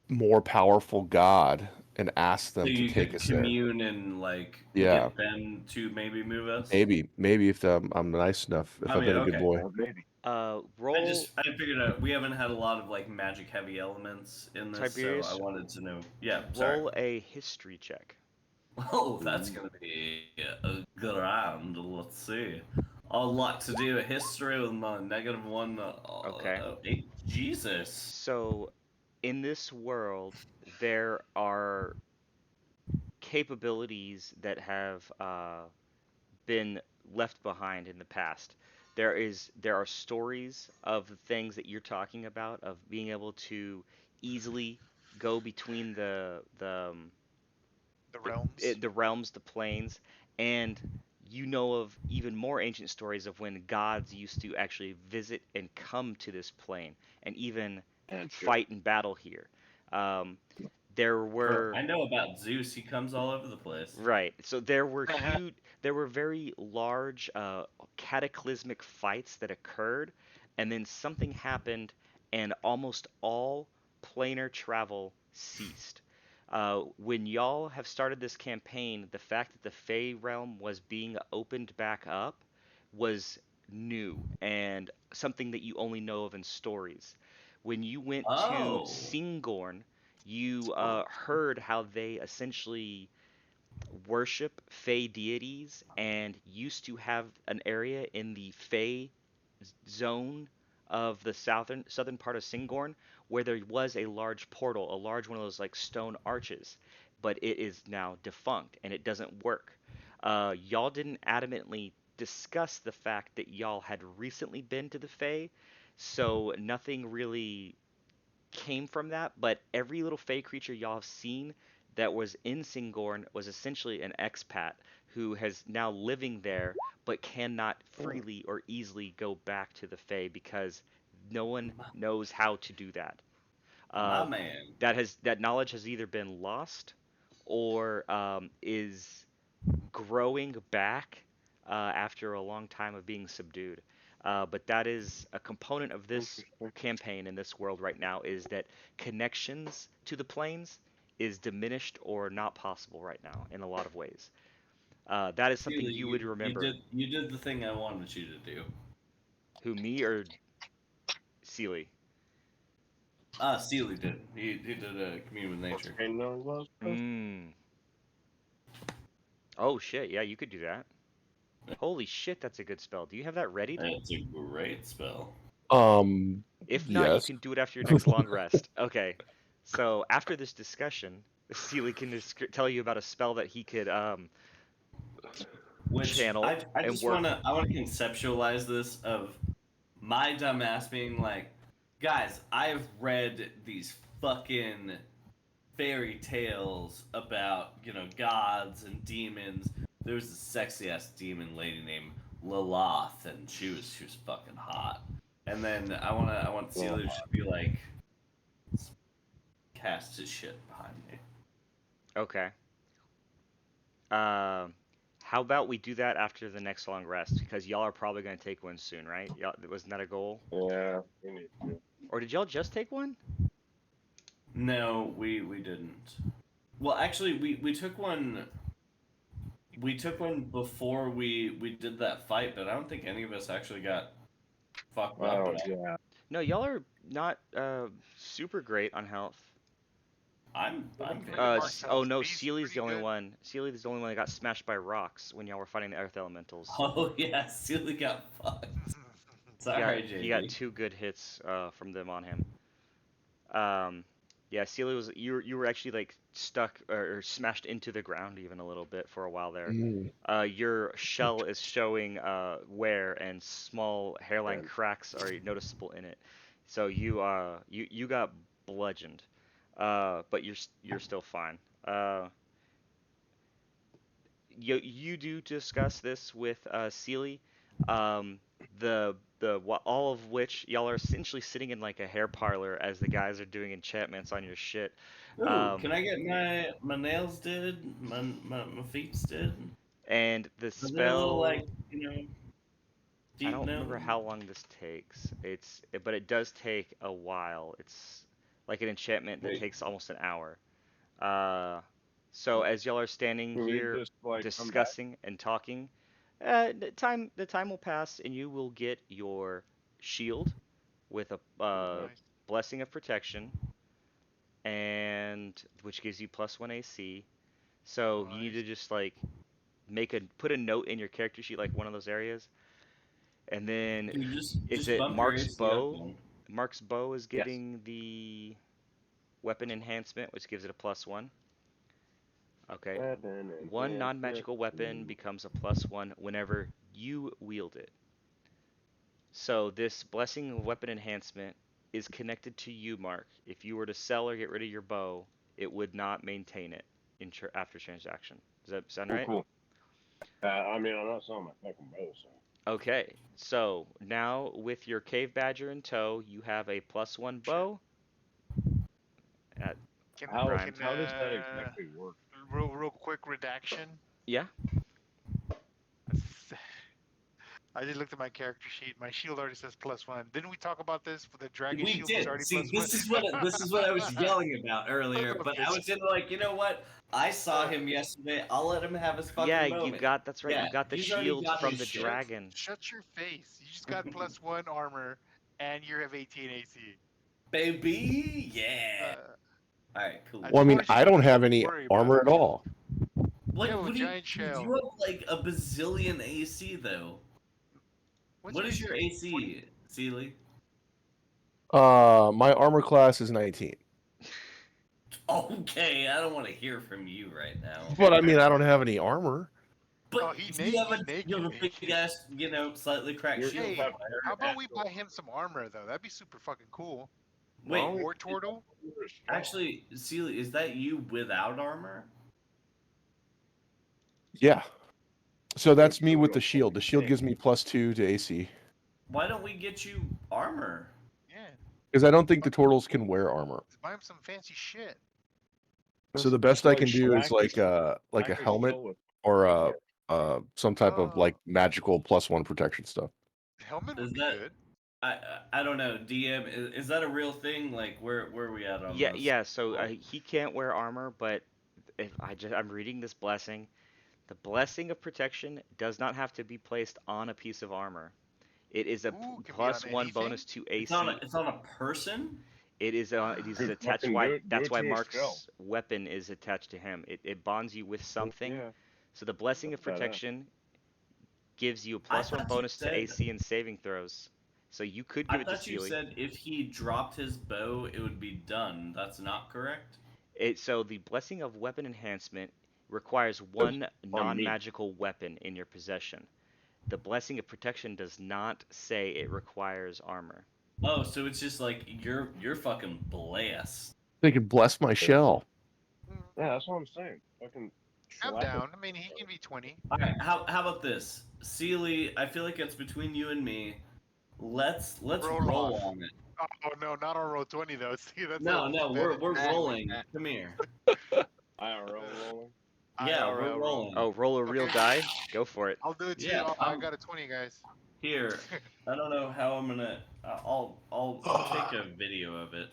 more powerful god and ask So them to you take could us there. commune and like Yeah, get them to maybe move us. maybe if I'm nice enough, if I I've mean, been a good okay. boy. Maybe. Roll I figured out we haven't had a lot of like magic heavy elements in this, Tiberius. so I wanted to know. Yeah, Roll sorry. a history check. Oh, that's gonna be a grand. Let's see. A lot to do with history with my -1. Okay. 8. Jesus. So, in this world, there are capabilities that have been left behind in the past. There are stories of the things that you're talking about of being able to easily go between The realms. the realms, the planes, and you know of even more ancient stories of when gods used to actually visit and come to this plane and even And sure. fight and battle here. Um, there were I know about Zeus. He comes all over the place. Right. So there were very large cataclysmic fights that occurred, and then something happened, and almost all planar travel ceased. When y'all have started this campaign, the fact that the Fey realm was being opened back up was new and something that you only know of in stories. When you went to Oh, Singorn, you heard how they essentially worship Fey deities and used to have an area in the Fey zone of the southern part of Singorn where there was a large portal, a large one of those like stone arches, but it is now defunct and it doesn't work. Y'all didn't adamantly discuss the fact that y'all had recently been to the Fey, so nothing really came from that, but every little fey creature y'all have seen that was in Singorn was essentially an expat who has now living there but cannot freely or easily go back to the Fae because no one my, knows how to do that. my Uh, man. that knowledge has either been lost or is growing back after a long time of being subdued. But that is a component of this Interesting. campaign in this world right now is that connections to the planes is diminished or not possible right now in a lot of ways. That is something Sealy, you would remember. you did the thing I wanted you to do. Who, me or Seely? Sealy did. He did a commune with nature. Okay, no love. Mm. Oh shit, yeah, you could do that. Holy shit, that's a good spell. Do you have that readied? It's a great spell. Um, If not, you yes. can do it after your next long rest. Okay. So after this discussion, Seely can tell you about a spell that he could Which channel I and just work. I wanna conceptualize this of my dumbass being like, guys, I've read these fucking fairy tales about, gods and demons. There was a sexy ass demon lady named Lilith, and she was fucking hot. And then I want Celia to just be like, cast his shit behind me. Okay. Um, how about we do that after the next long rest? Because y'all are probably going to take one soon, right? Y'all, wasn't that a goal? Yeah, we need to. Or did y'all just take one? No, we didn't. Well, actually, we took one. We took one before we did that fight, but I don't think any of us actually got fucked up Oh at all. yeah. No, y'all are not super great on health. I'm I very think Mark's fucked up. Oh health. no, He's Seely's the pretty only good. one. Seely's the only one that got smashed by rocks when y'all were fighting the earth elementals. Oh yeah, Celia got fucked. Sorry, He got JD. two good hits from them on him. Um, yeah, Celia was you were actually like stuck or smashed into the ground even a little bit for a while there. Mm. Your shell is showing wear and small hairline And cracks are noticeable in it. So you got bludgeoned, but you're still fine. You do discuss this with Seely, um, all of which y'all are essentially sitting in like a hair parlor as the guys are doing enchantments on your shit. Ooh, Um, can I get my nails did? My feet did? and the Are they a little spell, like, I deep don't remember note? how long this takes. But it does take a while. It's like an enchantment that wait, takes almost an hour. Uh, so as y'all are standing can we here just like come back? discussing and talking, the time will pass and you will get your shield with a Nice. blessing of protection, and which gives you +1 AC. So you need to Nice. just like put a note in your character sheet, like one of those areas, and then Dude, is just it bump your Mark's AC up bow? one. Mark's bow is Yes. getting the weapon enhancement, which gives it a +1. Okay. Weapon One non-magical weapon enhancement. becomes a +1 whenever you wield it. So this blessing of weapon enhancement is connected to you, Mark. If you were to sell or get rid of your bow, it would not maintain it after transaction. Does that sound right? Cool. I mean, I'm not selling my fucking bow, so. Okay, so now with your cave badger in tow, you have a +1 bow. At Can, Rhyme. How does that exactly work? real quick redaction. Yeah, I just looked at my character sheet. My shield already says +1. Didn't we talk about this? The dragon We shield was did. already See, +1. this is what I was yelling about earlier. Son of a But I bitch. was in like, you know what? I saw him yesterday. I'll let him have his fucking yeah, moment. that's right. Yeah, You got the he's already shield got from his the shit. dragon. Shut your face. You just got +1 armor, and you have 18 AC. Baby, yeah. All right, cool. I Well, I mean, told you I don't have to any worry about armor it. at all. What, You have a what do you, giant dude, shell. you have like a bazillion AC though. What is your AC, Sealy? My armor class is 19. Okay, I don't want to hear from you right now. But I mean, I don't have any armor. But Oh, he's you have naked, you have a naked. big ass, slightly cracked You're- shield. Hey, have how about we natural- buy him some armor though? That'd be super fucking cool. Wait, Why don't we War do turtle. this? actually, Sealy, is that you without armor? Yeah. So that's me with the shield. The shield gives me +2 to AC. Why don't we get you armor? Yeah, Because I don't think the turtles can wear armor. let's buy him some fancy shit. So the best I can do is Slack like a his helmet shield with or armor. some type of like magical +1 protection stuff. Helmet Is would be that- good. I don't know. DM, is that a real thing? Like, where are we at on Yeah, this? yeah. So he can't wear armor, but if I'm reading this blessing. The blessing of protection does not have to be placed on a piece of armor. It is a Ooh, can be on +1 bonus to It's AC. on a person. It is Dude, attached. fucking Why? do it That's why to a Mark's shell. weapon is attached to him. It bonds you with something. Yeah. So the blessing of That's badass. protection gives you a I +1 thought you bonus to said- AC and saving throws. So you could give I it to thought you Sealy. said if he dropped his bow, it would be done. That's not correct. So the blessing of weapon enhancement requires one non-magical weapon in your possession. The blessing of protection does not say it requires armor. Oh, so it's just like you're fucking blessed. They could bless my shell. Yeah, that's what I'm saying. Fucking I'm slap it. down. I mean, he can be 20. All right, how about this, Sealy? I feel like it's between you and me. Let's Roll roll off. on it. Oh no, not on roll 20 though. See, that's No, we're advantage. rolling. Come here. IRL rolling. Yeah, IRL we're roll. rolling. Oh, roll a real Okay. die? Go for it. I'll do it too. Yeah, I I'm- got a 20, guys. Here, I don't know how I'm gonna. I'll take a video of it.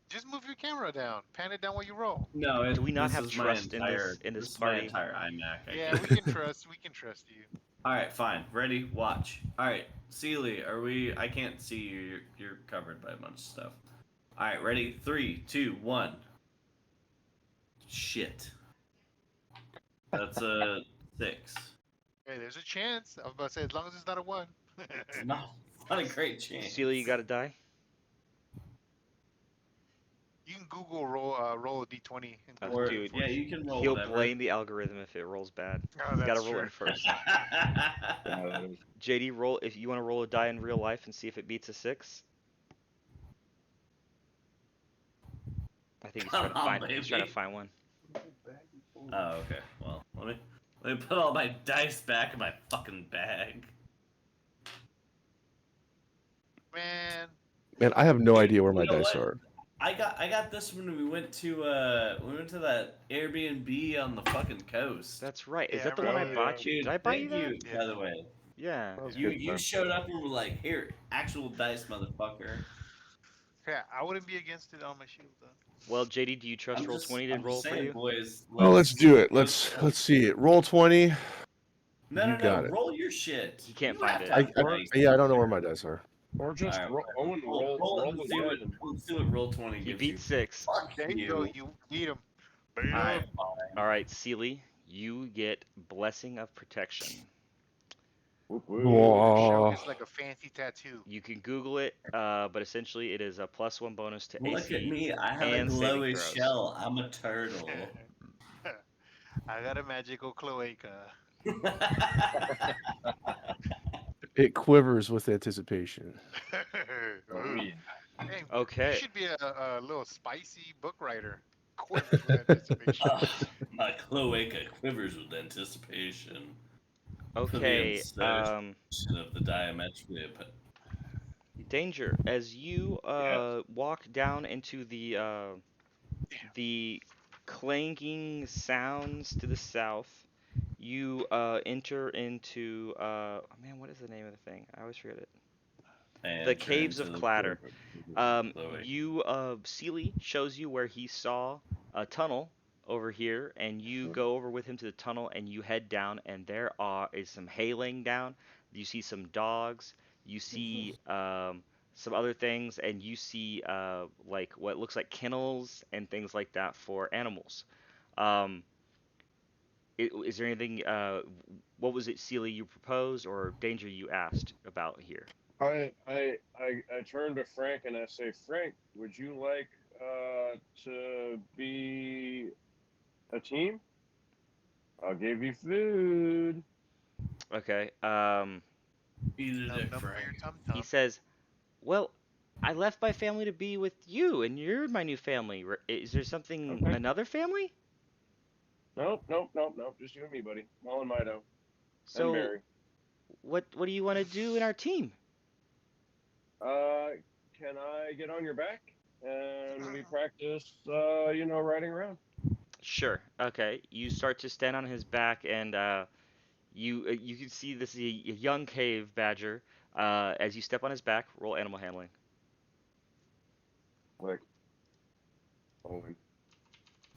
Just move your camera down. Pan it down while you roll. No, Do we not this have is my trust in this- entire- in this is my party? entire iMac. I Yeah, guess. we can trust. We can trust you. All right, fine. Ready? Watch. All right, Sealy, are we? I can't see you. You're covered by a bunch of stuff. All right, ready? 3, 2, 1. Shit. That's a 6. Hey, there's a chance. I was about to say, as long as it's not a 1. It's not a great chance. Sealy, you got to die? You can Google roll a d20. and Oh, Google Or, it dude, for yeah, you. you can roll He'll whatever. blame the algorithm if it rolls bad. Oh, You gotta that's roll true. it first. Yeah, that is- JD, roll if you want to roll a die in real life and see if it beats a 6. I think he's trying to Come on, find. He's trying to baby. find one. Oh, okay. Well, let me put all my dice back in my fucking bag. Man, Man, I have no idea where my You know dice what? are. I got this when we went to that Airbnb on the fucking coast. That's right. Is Yeah, that the I one I remember bought you? Dude, Did I buy thank you that? you, Yeah. by the way. Yeah. That was You good you stuff. showed up and were like, here, actual dice, motherfucker. yeah, I wouldn't be against it on my shield though. Well, JD, do you trust roll 20 to I'm roll just for saying, you? boys. Well, let's do it. Let's see it. Roll 20. No, You got it. roll your shit. He can't You find have it. to have dice. Yeah, I don't know where my dice are. Or just Alright, roll and roll. Roll it Roll and see what, again. let's see what roll 20 He gives beat you. 6. Fuck There you go. You beat him. Beat him. Alright, All right, Sealy, you get blessing of protection. Whoop, whoop. Your shell Whoa. gets like a fancy tattoo. You can Google it, but essentially it is a +1 bonus to Look AC. at me. I have a and saving glowy throws. shell. I'm a turtle. I got a magical cloaca. It quivers with anticipation. Oh Ooh. yeah. Hey, you Okay. should be a little spicy book writer. Quivers with anticipation. My cloaca quivers with anticipation for the Okay. insertion of the diametrically Danger. As you Yes. walk down into the clanging sounds to the south, you enter into oh man, what is the name of the thing? I always forget it. The enter Caves into of the Clatter. quiver of the cloaca. Seely shows you where he saw a tunnel over here, and you go over with him to the tunnel, and you head down, and is some hay laying down. You see some dogs. You see some other things, and you see like what looks like kennels and things like that for animals. Um, is there anything? What was it, Seely, you proposed, or Danger you asked about here? I turn to Frank and I say, Frank, would you like to be a team? I'll give you food. Okay. Eat a Num dick, num for your Frank. tum He tum. says, "Well, I left my family to be with you, and you're my new family. Is there something, Okay. another family? Nope, nope, nope, nope. Just you and me, buddy. Mel and Mido. And So, Mary. what do you want to do in our team?" Uh, can I get on your back? And we practice, riding around. Sure. Okay. You start to stand on his back, and you can see this is a young cave badger. As you step on his back, roll animal handling. Like, holy.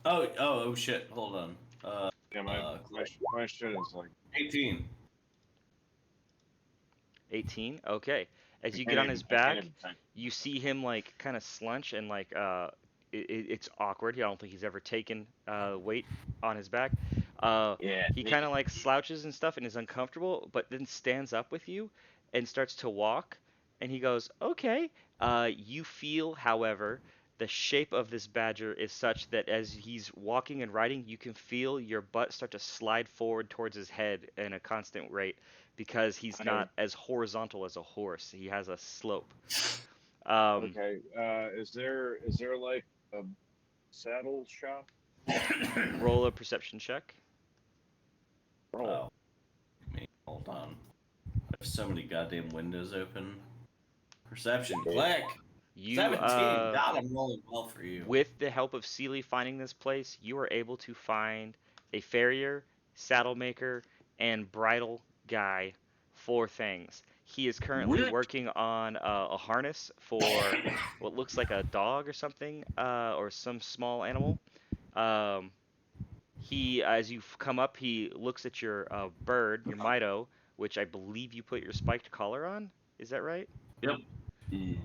Oh shit! Hold on. Yeah, my shit is like, 18. 18. Okay. As I you get can't on even, his I can't back, even think. you see him like kind of slunch and like it's awkward. I don't think he's ever taken weight on his back. Yeah, He kind neat. of like slouches and stuff and is uncomfortable, but then stands up with you and starts to walk. And he goes, "Okay." You feel, however, the shape of this badger is such that as he's walking and riding, you can feel your butt start to slide forward towards his head in a constant rate because he's I, not as horizontal as a horse. He has a slope. Um, okay. Is there like a saddle shop? roll a perception check. Roll. Oh, me. Hold on. I have so many goddamn windows open. Perception. Click. You 17. God, I'm rolling well for you. With the help of Seely finding this place, you are able to find a farrier, saddle maker, and bridle guy for things. He is currently What? working on a harness for what looks like a dog or something, or some small animal. Um, as you come up, he looks at your bird, your Mido, which I believe you put your spiked collar on. Is that right? Yep. Yeah.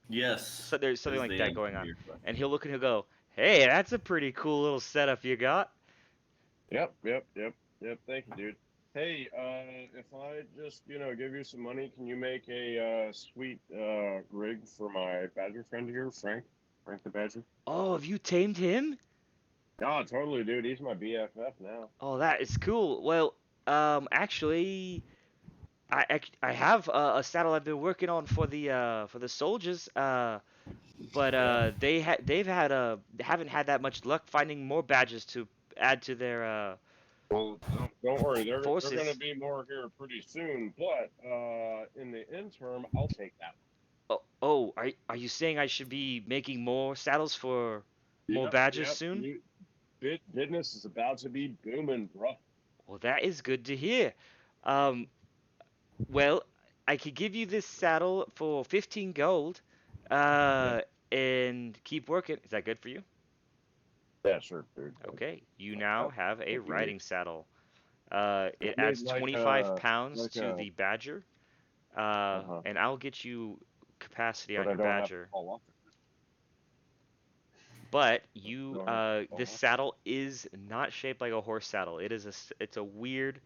Yes. So there's something Is like the that answer going to on. your And question. he'll look and he'll go, "Hey, that's a pretty cool little setup you got." Yep. Thank you, dude. Hey, if I just, give you some money, can you make a sweet rig for my badger friend here, Frank? Frank the Badger? Oh, have you tamed him? Oh, totally, dude. He's my BFF now. Oh, that is cool. Well, actually, I have a saddle I've been working on for the soldiers. But Yeah. haven't had that much luck finding more badges to add to their Well, don't worry. They're gonna forces. be more here pretty soon. But in the interim, I'll take that. Are you saying I should be making more saddles for more badges Yep. soon? Business is about to be booming, bro. Well, that is good to hear. Um, well, I could give you this saddle for 15 gold, Yeah. and keep working. Is that good for you? Yeah, sure, dude. Okay, you now Yep. have a Thank you, dude. riding saddle. I It need adds like 25 pounds like to a the Badger, uh-huh. and I'll get you capacity But on I your don't have to Badger. fall off it. But I don't have to this fall off saddle is not shaped like a horse saddle. It's a weird,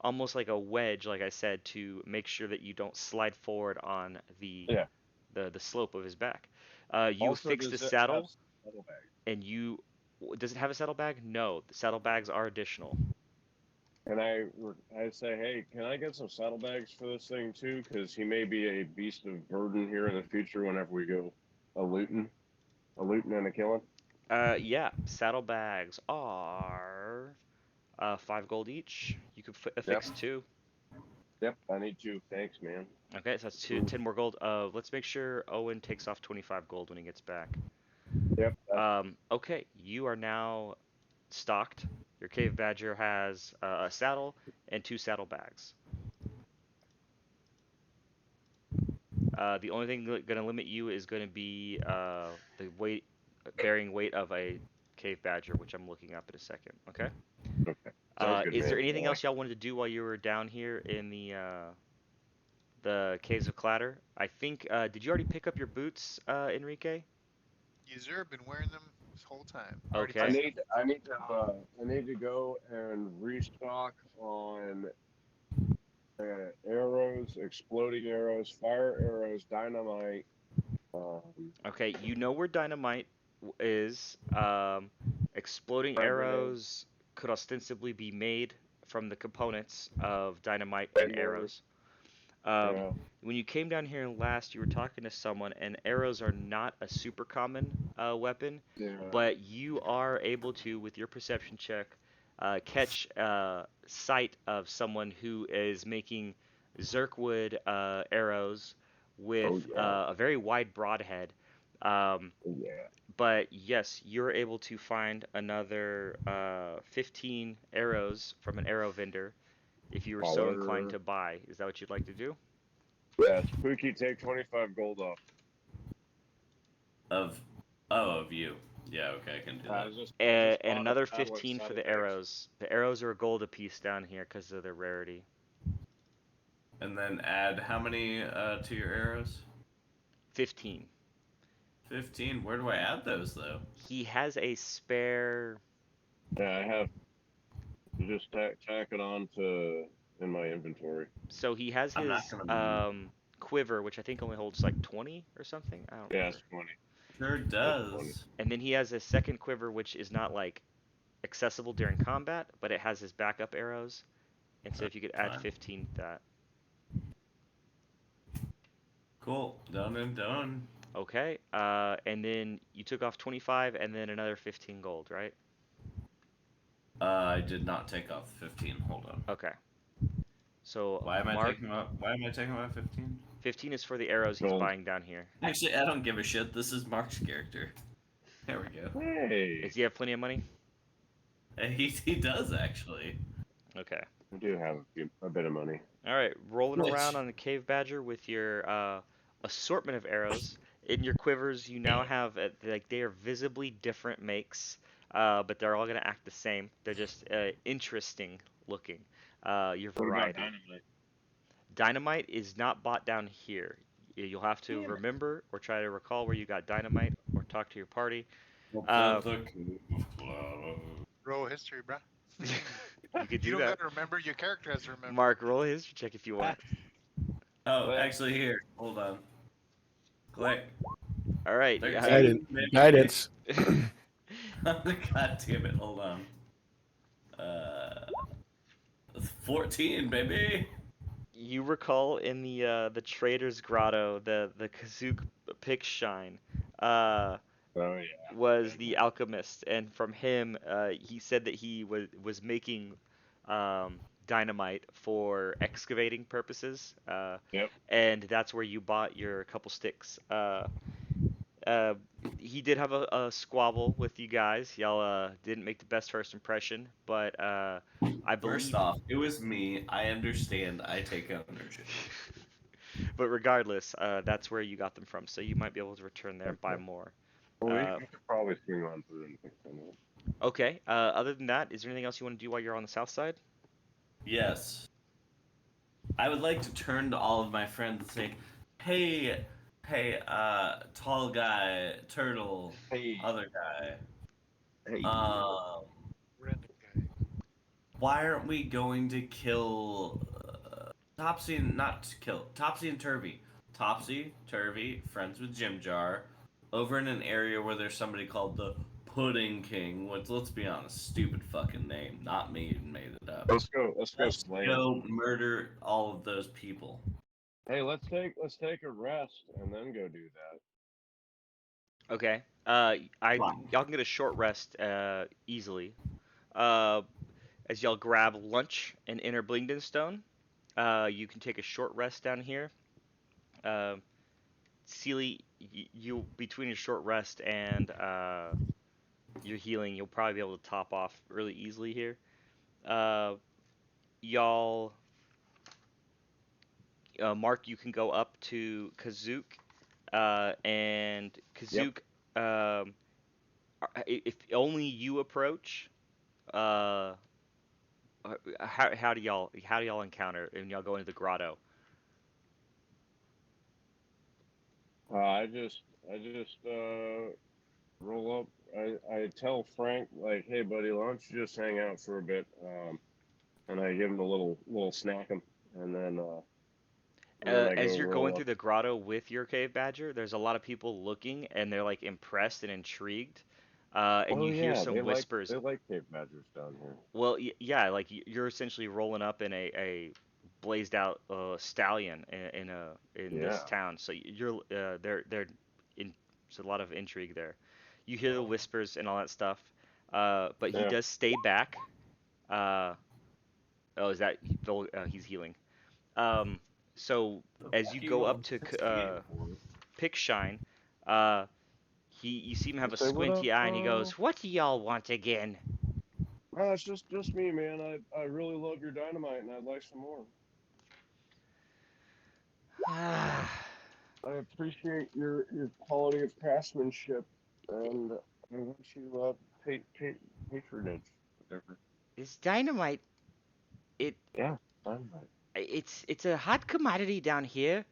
almost like a wedge, like I said, to make sure that you don't slide forward on it. Yeah. the slope of his back. You Also, fix the does it have saddle, saddlebags? and does it have a saddlebag? No, the saddlebags are additional. And I say, hey, can I get some saddlebags for this thing too? Because he may be a beast of burden here in the future whenever we go a looting and a killing. Yeah, saddlebags are 5 gold each. You could Yep. affix 2. Yep, I need to. Thanks, man. Okay, so that's 10 more gold. Let's make sure Owen takes off 25 gold when he gets back. Yep. Okay, you are now stocked. Your cave badger has a saddle and 2 saddlebags. The only thing going to limit you is going to be the bearing weight of a cave badger, which I'm looking up in a second. Okay. Okay. Sounds good, Is man. there anything else y'all wanted to do while you were down here in the caves of Clatter? I think. Did you already pick up your boots, Enrique? User been wearing them this whole time. Already Okay. I tested. need to go and restock on arrows, exploding arrows, fire arrows, dynamite. Um, Okay, you know where dynamite is. Exploding frag grenades, arrows could ostensibly be made from the components of dynamite and frag mortars. arrows. Um, Yeah. when you came down here last, you were talking to someone, and arrows are not a super common weapon, Yeah. but you are able to, with your perception check, catch sight of someone who is making Zerkwood arrows with Oh yeah. a very wide broadhead. Um, Oh yeah. but yes, you're able to find another 15 arrows from an arrow vendor if you were so inclined Holler. to buy. Is that what you'd like to do? Yeah. Spooky, take 25 gold off. Of of you. Yeah, okay, I can do that. I And, just and bought a another saddle with 15 for the saddlebags. arrows. The arrows are a gold apiece down here because of their rarity. And then add how many to your arrows? 15. 15. Where do I add those though? He has a spare. Yeah, I have to just tack it on to in my inventory. So he has I'm not his gonna. quiver, which I think only holds like 20 or something. I don't Yeah, remember. it's 20. Sure That's 20. does. And then he has a second quiver, which is not like accessible during combat, but it has his backup arrows. And so if you could add Fine. 15 to that. Cool. Done and done. Okay. And then you took off 25 and then another 15 gold, right? I did not take off 15. Hold on. Okay. So Why am I Mark, taking off? Why am I taking off 15? 15 is for the arrows he's Gold. buying down here. Actually, I don't give a shit. This is Mark's character. There we go. Hey, Does he have plenty of money? He does actually. Okay. I do have a bit of money. All right. Rolling Which- around on the cave badger with your assortment of arrows in your quivers. You now have like they are visibly different makes, but they're all gonna act the same. They're just interesting looking. Your What about variety. dynamite? Dynamite is not bought down here. You'll have to remember or try to recall where you got dynamite or talk to your party. Roll history, bruh. You could You do don't that. gotta remember. Your character has to remember. Mark, roll a history check if you want. Oh, What? actually, here. Hold on. Click. All right. 13. Guidance. Maybe. Guidance. God damn it! Hold on. 14, baby. You recall in the Trader's Grotto, the Kazook pick shine, Oh yeah. was the alchemist, and from him, he said that he was making dynamite for excavating purposes, Yep. and that's where you bought your couple sticks. Uh, he did have a squabble with you guys. Y'all didn't make the best first impression, but I First believe. off, it was me. I understand. I take ownership. But regardless, that's where you got them from, so you might be able to return there and buy more. Well, we could probably swing on through and fix them up. Okay. Other than that, is there anything else you want to do while you're on the south side? Yes. I would like to turn to all of my friends and say, "Hey, tall guy, turtle, Hey. other guy. Hey. Random guy. Why aren't we going to kill Topsy and Topsy and Turvy? Topsy, Turvy, friends with Jim Jar, over in an area where there's somebody called the Pudding King, which, let's be honest, stupid fucking name. Not me made it up. Let's go. Let's go Let's slay 'em. go murder all of those people. Hey, let's take a rest and then go do that. Okay. Fine. Y'all can get a short rest easily. Uh, as y'all grab lunch in Inner Blingdenstone, you can take a short rest down here. Uh, Seely, you between your short rest and your healing, you'll probably be able to top off really easily here. Uh, y'all, Mark, you can go up to Kazook, and Yep. Kazook, if only you approach, uh, how do y'all encounter and y'all go into the grotto? I just roll up. I tell Frank like, hey buddy, why don't you just hang out for a bit? And I give him a little snack him, and then I go As you're going roll through up. the grotto with your cave badger, there's a lot of people looking and they're like impressed and intrigued. And Oh you hear yeah, some whispers. they like cave badgers down here. Well, yeah, like you're essentially rolling up in a blazed out stallion in Yeah. this town. So you're they're in there's a lot of intrigue there. You hear the whispers and all that stuff. But he Yeah. does stay back. Uh, oh, is that he's healing. Um, so The as fuck you are you go all up to investigating for? Pick Shine, uh, you see him have a Say what up, squinty eye and he goes, "What do y'all want again?" No, it's just me, man. I really love your dynamite, and I'd like some more. I appreciate your quality of craftsmanship, and I want you patronage, whatever. This dynamite, it Yeah, dynamite. it's a hot commodity down here.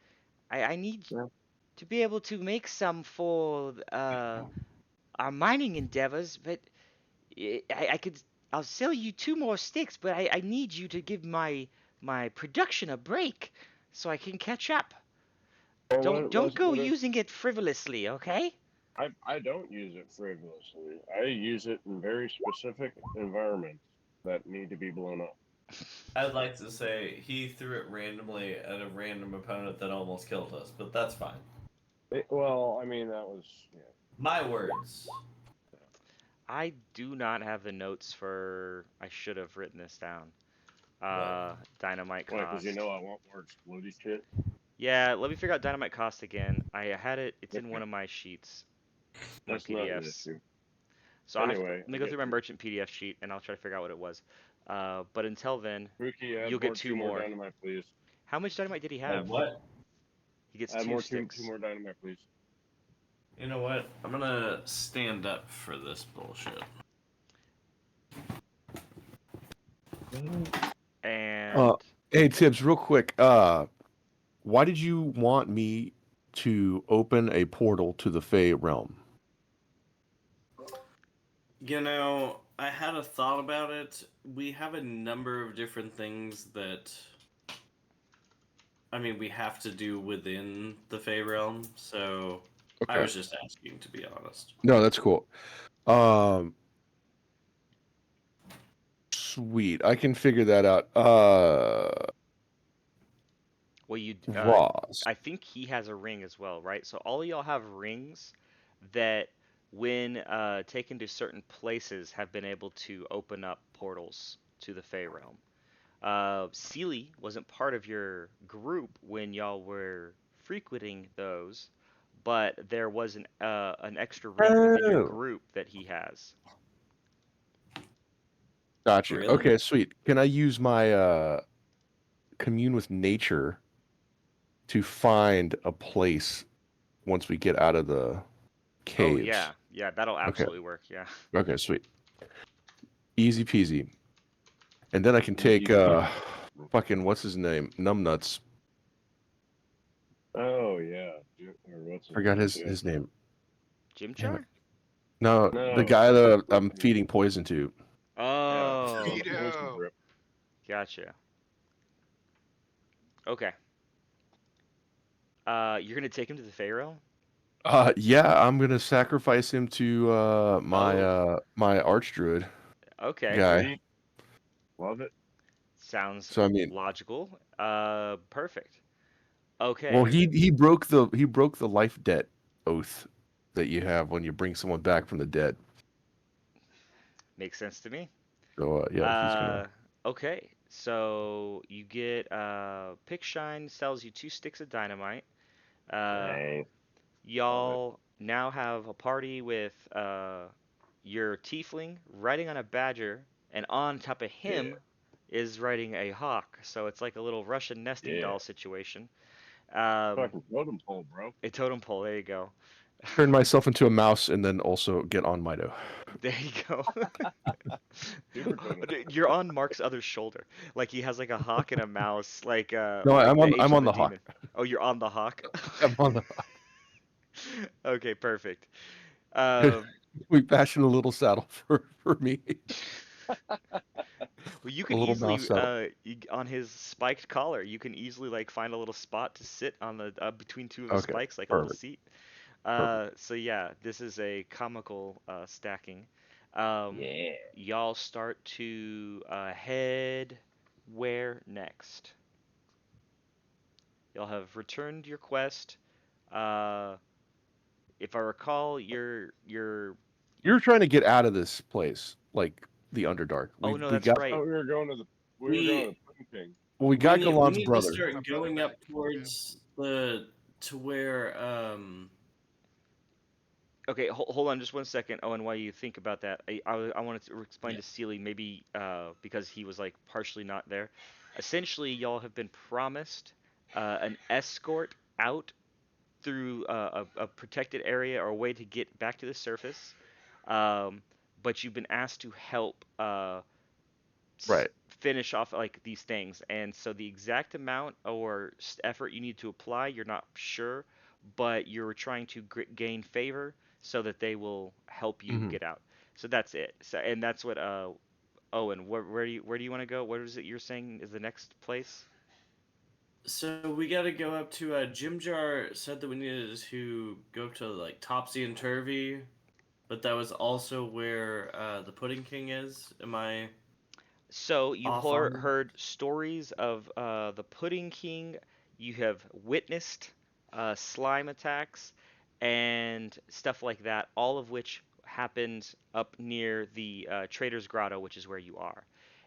I need Yeah. to be able to make some for our mining endeavors, but I could I'll sell you 2 more sticks, but I need you to give my production a break so I can catch up. Well, Don't go what if using it frivolously, okay? I don't use it frivolously. I use it in very specific environments that need to be blown up. I'd like to say he threw it randomly at a random opponent that almost killed us, but that's fine. Well, I mean that was yeah. My words. I do not have the notes for. I should have written this down. What? Dynamite Why? Because you cost. know I want more explodey shit. Yeah, let me figure out dynamite cost again. I had it. It's in one Okay, of my sheets, my that's not an PDFs. issue. So Anyway, let I me go get through my you. merchant PDF sheet and I'll try to figure out what it was. But until then, Rookie, you'll add get more two two more more. dynamite, please. How much dynamite did he And have? what? He gets Add two more two sticks. more dynamite, please. You know what? I'm gonna stand up for this bullshit. Uh, And hey Tibbs, real quick. Why did you want me to open a portal to the Fey realm? You know, I had a thought about it. We have a number of different things that, I mean, we have to do within the Fey realm, so I Okay. was just asking, to be honest. No, that's cool. Um, Sweet. I can figure that out. well, you Ross. I think he has a ring as well, right? So all of y'all have rings that, when taken to certain places, have been able to open up portals to the Fey realm. Seely wasn't part of your group when y'all were frequenting those, but there was an extra ring within your Oh, group that he has. gotcha. Really? Okay, sweet. Can I use my commune with nature to find a place once we get out of the Oh caves? yeah, that'll Okay. absolutely work. Yeah. Okay, sweet. Easy peasy. And then I can take Easy. fucking what's his name? Numbnuts. Oh yeah, or what's his Forgot name his too? his name. Damn it. Jimchar? No, the No. guy that I'm feeding poison to. Yeah. Oh, Poison Vito. drip. gotcha. Okay. You're gonna take him to the Fey realm? Yeah, I'm gonna sacrifice him to my Oh. my archdruid Okay, guy. Sweet. Love it. sounds So I mean, logical. Perfect. well, Okay, he broke the life debt oath that you have when you bring someone back from the dead. makes sense to me. So yeah, he's gonna. Uh, okay, so you get Pick Shine sells you 2 sticks of dynamite. Uh, Nice. Love it. y'all now have a party with your tiefling riding on a badger, and on top of Yeah. him is riding a hawk. So it's like a little Russian nesting Yeah. doll situation. Um, Fucking totem pole, bro. a totem pole. There you go. Turn myself into a mouse and then also get on Mido. There you go. Super totem pole. You're on Mark's other shoulder. Like he has like a hawk and a mouse, No, like I'm the on I'm Angel on of the the hawk. Demon. Oh, you're on the hawk. I'm on the Okay, perfect. Um, we fashioned a little saddle for me. well, you A can little mouse easily, saddle. on his spiked collar, you can easily like find a little spot to sit on the between two of the Okay, spikes, like a little perfect, seat. perfect. So yeah, this is a comical stacking. Um, Yeah. y'all start to head where next? Y'all have returned your quest. Uh, if I recall, you're. You're trying to get out of this place, like the Underdark. Oh We no, we that's got right. Oh, we were going to We the Pudding King. we we got need we Galan's need to brother. My start brother going up back. Yeah. towards the to where Okay, hold on just 1 second, Owen, while you think about that. I wanted to explain yeah. to Sealy maybe because he was like partially not there. Essentially, y'all have been promised an escort out through a protected area or a way to get back to the surface, um, but you've been asked to help Right. finish off like these things, and so the exact amount or effort you need to apply, you're not sure, but you're trying to gain favor so that they will help you Hmm. get out. So that's it. So and that's what Owen, where do you want to go? What is it you're saying is the next place? So we got to go up to Jim Jar said that we needed to go up to like Topsy and Turvy, but that was also where the Pudding King is. Am I So you've off on that? heard stories of the Pudding King. You have witnessed slime attacks and stuff like that, all of which happened up near the Trader's Grotto, which is where you are.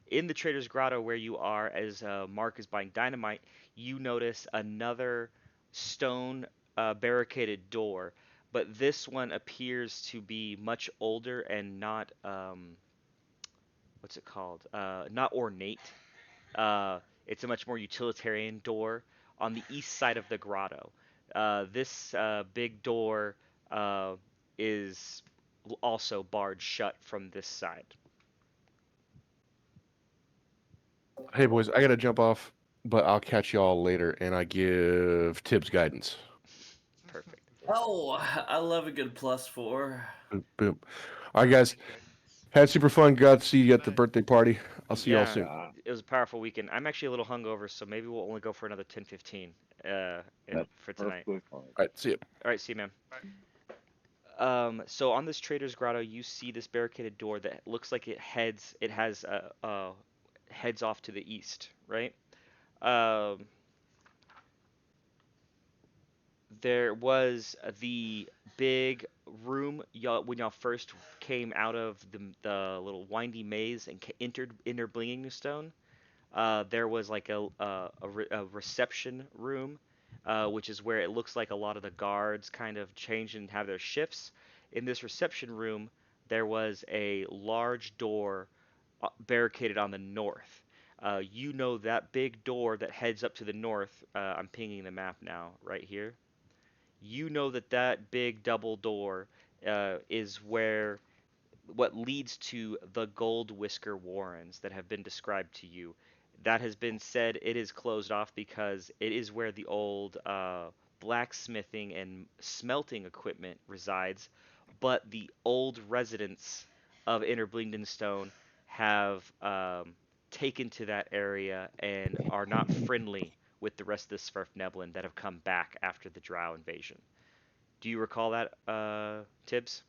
In the Trader's Grotto, where you are, as Mark is buying dynamite, you notice another stone barricaded door, but this one appears to be much older and not what's it called? Not ornate. It's a much more utilitarian door on the east side of the grotto. This big door uh, is also barred shut from this side. Hey boys, I gotta jump off, but I'll catch y'all later, and I give Tibbs guidance. Perfect. Oh, I love a good +4. Boom, boom. All right, guys, had super fun. Got to see you at the Nice. birthday party. I'll see y'all Yeah, soon. Yeah. it was a powerful weekend. I'm actually a little hungover, so maybe we'll only go for another 10-15 That's for tonight. perfectly fine. All right, see you. All right, see you, man. Right. So on this Trader's Grotto, you see this barricaded door that looks like it has heads off to the east, right? Um, there was the big room y'all when y'all first came out of the little windy maze and entered Blinging Stone. There was like a reception room, which is where it looks like a lot of the guards kind of change and have their shifts. In this reception room, there was a large door barricaded on the north. You know that big door that heads up to the north. I'm pinging the map now, right here. You know that big double door is where what leads to the Gold Whisker Warrens that have been described to you. That has been said it is closed off because it is where the old blacksmithing and smelting equipment resides, but the old residents of Inner Blingdenstone have taken to that area and are not friendly with the rest of the Sverfneblin that have come back after the Drow invasion. Do you recall that, Tibbs?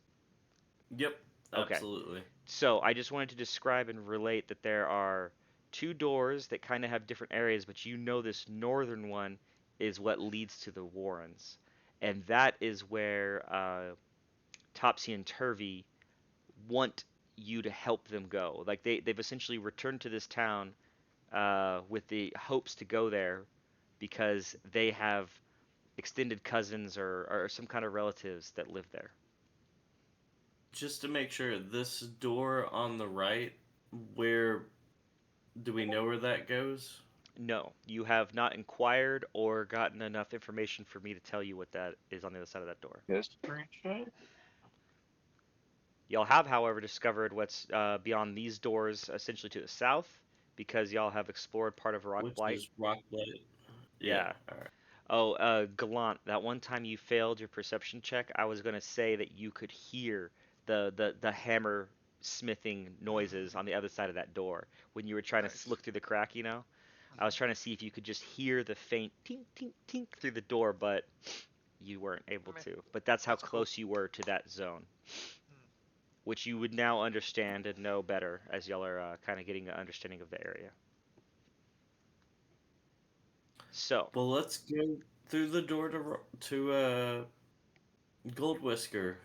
Yep, Okay. absolutely. So I just wanted to describe and relate that there are two doors that kind of have different areas, but you know this northern one is what leads to the Warrens. And that is where Topsy and Turvy want you to help them go. Like they've essentially returned to this town with the hopes to go there because they have extended cousins or some kind of relatives that live there. Just to make sure, this door on the right, where do we know where that goes? No, you have not inquired or gotten enough information for me to tell you what that is on the other side of that door. History check? Y'all have, however, discovered what's beyond these doors, essentially to the south, because y'all have explored part of Rock Which Blight. is Rocklight. Yeah, Yeah. alright. Oh, Gallant, that one time you failed your perception check, I was gonna say that you could hear the hammer smithing noises on the other side of that door when you were trying to Nice. look through the crack, you know? I was Mhm. trying to see if you could just hear the faint tink tink tink through the door, but you weren't able I mean, to. But that's how that's cool. close you were to that zone, Mm. which you would now understand and know better as y'all are kind of getting an understanding of the area. So, Well, let's go through the door to Gold Whisker.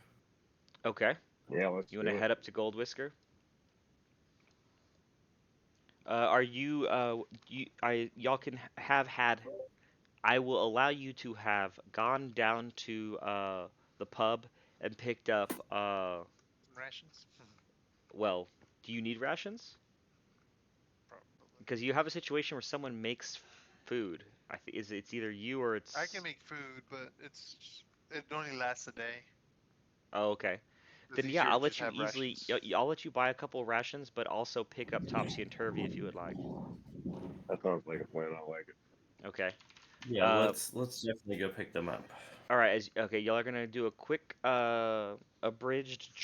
okay, Yeah, let's you want to do it. head up to Gold Whisker? Are you y'all can have had I will allow you to have gone down to the pub and picked up Some rations. well, do you need rations? Probably. Because you have a situation where someone makes food. I think is it's either you or I can it's make food, but it only lasts a day. oh, okay. It's Then yeah, easier to I'll just let you have easily rations. I'll let you buy a couple rations, but also pick up Topsy and Turvy if you would like. That sounds like a plan. I like it. Okay. Yeah, Uh, let's definitely go pick them up. all right. As okay, y'all are gonna do a quick abridged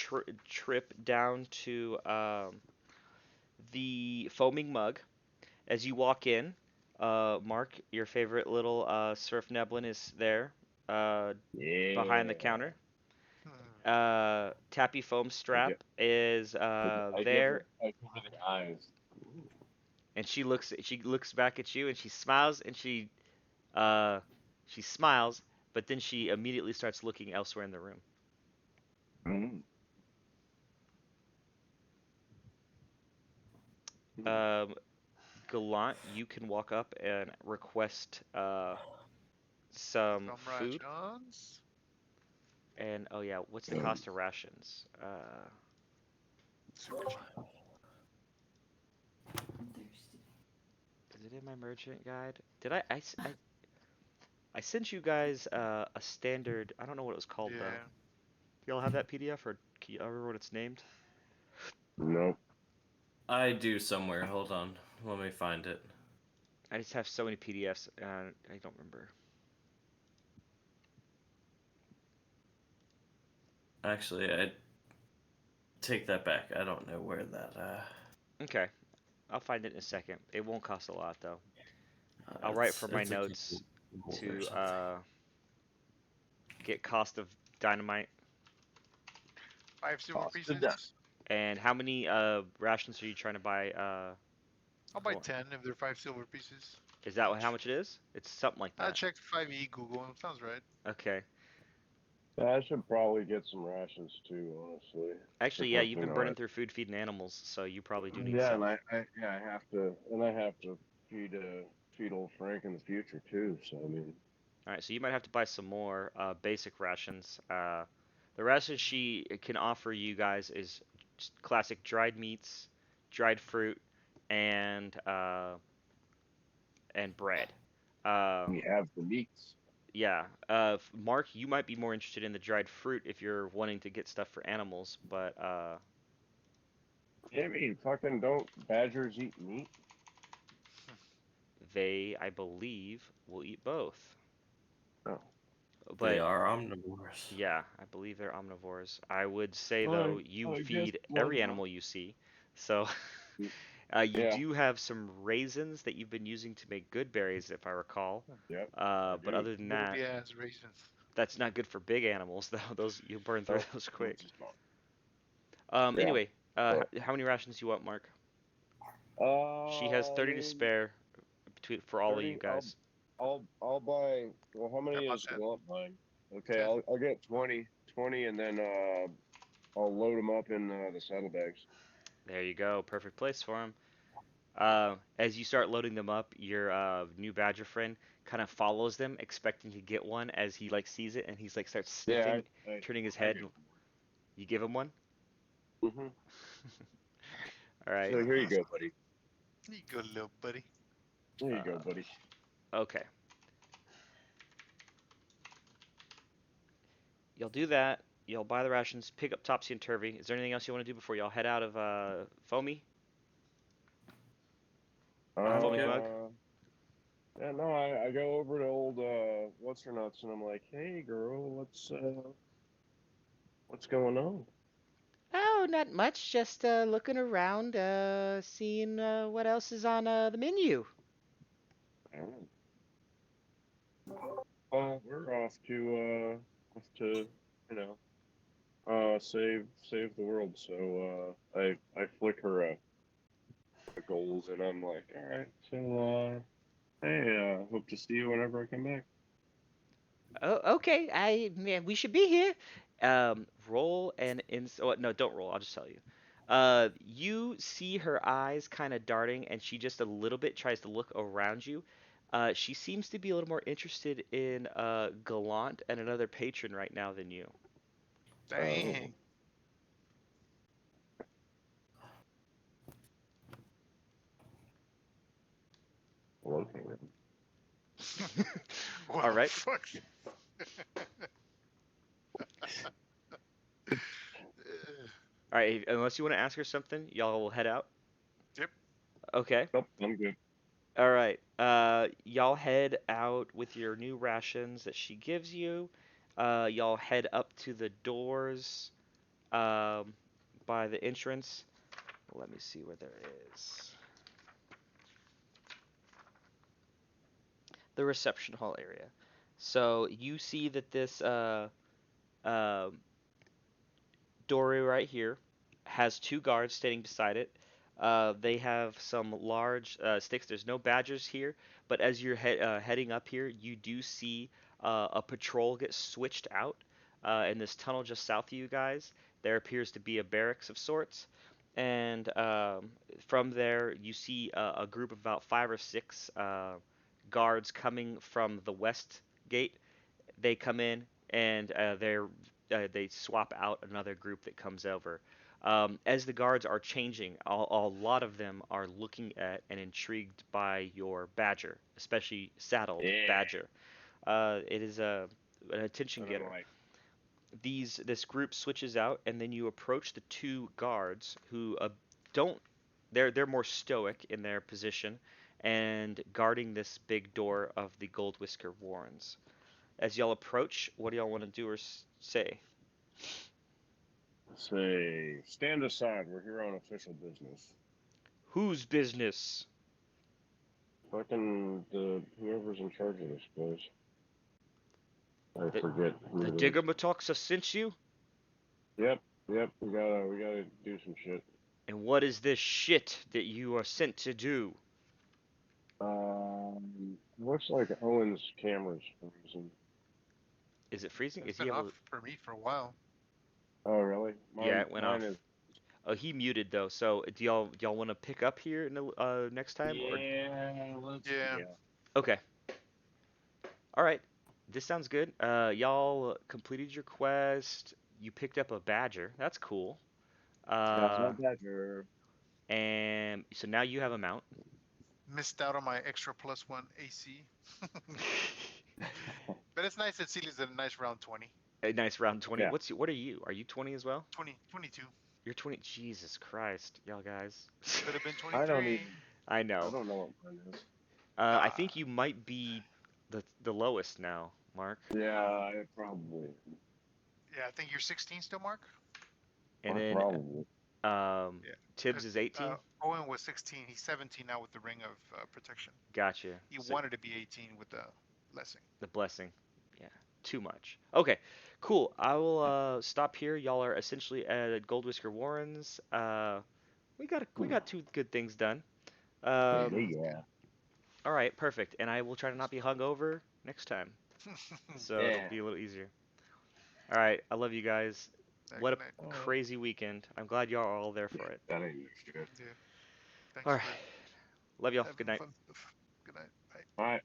trip down to the foaming mug. As you walk in, Mark, your favorite little surf Neblin is there, uh, behind the Yeah. counter. Hmm. Tappy foam I get. strap is I give her. there, I give her the eyes. and she looks back at you and she smiles and uh she smiles, but then she immediately starts looking elsewhere in the room. Mm. Um, Gallant, you can walk up and request some Some food. rations. And oh yeah, what's the cost of rations? Super cheap. Is it in my merchant guide? Did I sent you guys a standard? I don't know what it was called though. Yeah. Y'all have that PDF or can you remember what it's named? Nope. I do somewhere. Hold on. Let me find it. I just have so many PDFs. I don't remember. Actually, I take that back. I don't know where that. Okay, I'll find it in a second. It won't cost a lot though. I'll write for my It's a notes couple gold or to something. get cost of dynamite 5 silver Cost of pieces. dust. and how many rations are you trying to buy I'll buy for? 10 if they're 5 silver pieces Is that how each. much it is? It's something like I that. checked 5e Google. Sounds right. Okay. I should probably get some rations too, honestly. Actually, yeah, Because you've you been know burning it. through food feeding animals, so you probably do need Yeah, some. and I have to, feed old Frank in the future too. So I mean, All right, so you might have to buy some more basic rations. The rations she can offer you guys is just classic dried meats, dried fruit, and bread. we Um, have the meats. yeah, Mark, you might be more interested in the dried fruit if you're wanting to get stuff for animals, but I mean, fucking don't badgers eat meat? they, I believe, will eat both. No. They But are omnivores. yeah, I believe they're omnivores. I would say though, Well, you I guess feed why every not? animal you see. So you Yeah. do have some raisins that you've been using to make good berries, if I recall. Yep. I But do. other than that, Moldy ass raisins. That's not good for big animals though. Those you burn through Nope, those quick. it's just not. Yeah. Anyway, But, how many rations do you want, Mark? She has I 30 to mean, spare between for all of you 30. guys. I'll buy. Well, how Yeah, many about is 10. Gallant buying? Okay, 10. I'll get 20, 20, and then I'll load them up in the saddlebags. There you go. Perfect place for them. As you start loading them up, your new badger friend kind of follows them, expecting to get one as he like sees it, and he's like starts Yeah, sniffing, turning his I head. do. You give him one. Mm-hmm. All right. So here you go, buddy. Here you go, little buddy. There you go, Uh, buddy. okay. Y'all do that. Y'all buy the rations, pick up Topsy and Turvy. Is there anything else you want to do before y'all head out of Foamy? Foamy Bug? Uh, yeah, no, I go over to old what's her nuts, and I'm like, hey, girl, what's going on? Oh, not much. Just looking around, seeing what else is on the menu. Oh. We're off to you know save the world. So I flick her a goals, and I'm like, all right. So hey, hope to see you whenever I come back. Oh, okay. Man, we should be here. Roll and ins. Oh, no, don't roll. I'll just tell you. You see her eyes kind of darting, and she just a little bit tries to look around you. She seems to be a little more interested in Gallant and another patron right now than you. Dang. Okay. All Well, right. fuck. All right. Unless you want to ask her something, y'all will head out. Yep. Okay. Nope, I'm good. All right. Y'all head out with your new rations that she gives you. Y'all head up to the doors um, by the entrance. Let me see where there is. The reception hall area. So you see that this um doorway right here has two guards standing beside it. They have some large sticks. There's no badgers here, but as you're heading up here, you do see a patrol get switched out in this tunnel just south of you guys. There appears to be a barracks of sorts, and from there you see a group of about 5 or 6 guards coming from the west gate. They come in and they swap out another group that comes over. As the guards are changing, a lot of them are looking at and intrigued by your badger, especially saddled Yeah, badger. It is an attention I don't getter. like. This group switches out, and then you approach the two guards who don't. They're more stoic in their position and guarding this big door of the Gold Whisker Warrens. As y'all approach, what do y'all want to do or say? Say, stand aside. We're here on official business. Whose business? Fucking the whoever's in charge of this place. I The forget who the it is. Diggermatox sent you? Yep, yep. We gotta do some shit. And what is this shit that you are sent to do? Looks like Owen's camera's frozen. Is it freezing? It's Is he been able off to... for me for a while. Oh, really? Yeah, Mine, it went mine off. is. Oh, he muted though. So do y'all want to pick up here in the, next time or Yeah, let's. Yeah. Yeah. okay. All right. This sounds good. Y'all completed your quest. You picked up a badger. That's cool. That's my Uh, badger. and so now you have a mount. Missed out on my extra +1 AC. But it's nice that Celia's at a nice round 20. A nice round 20. Yeah. What are you? Are you 20 as well? 20, 22. You're 20. Jesus Christ, y'all guys. Could have been I don't 23. even. I I know. don't know what mine is. I Ah, think you might be the lowest now, Mark. Yeah, I probably. yeah, I think you're 16 still, Mark. And I then probably. Yeah, Tibbs because is 18. Owen was 16. He's 17 now with the Ring of Protection. Gotcha. He So wanted to be 18 with the blessing. the blessing. Yeah. too much. Okay, cool. I will stop here. Y'all are essentially at Gold Whisker Warrens. We got two good things done. Um, Yeah. all right, perfect. And I will try to not be hungover next time, so it'll Yeah. be a little easier. All right, I love you guys. Yeah, What a good night. crazy weekend. I'm glad y'all are all there for it. That ain't shit. Yeah. All Thanks right, for love y'all. Good having night. fun stuff. Good night. Bye. All right.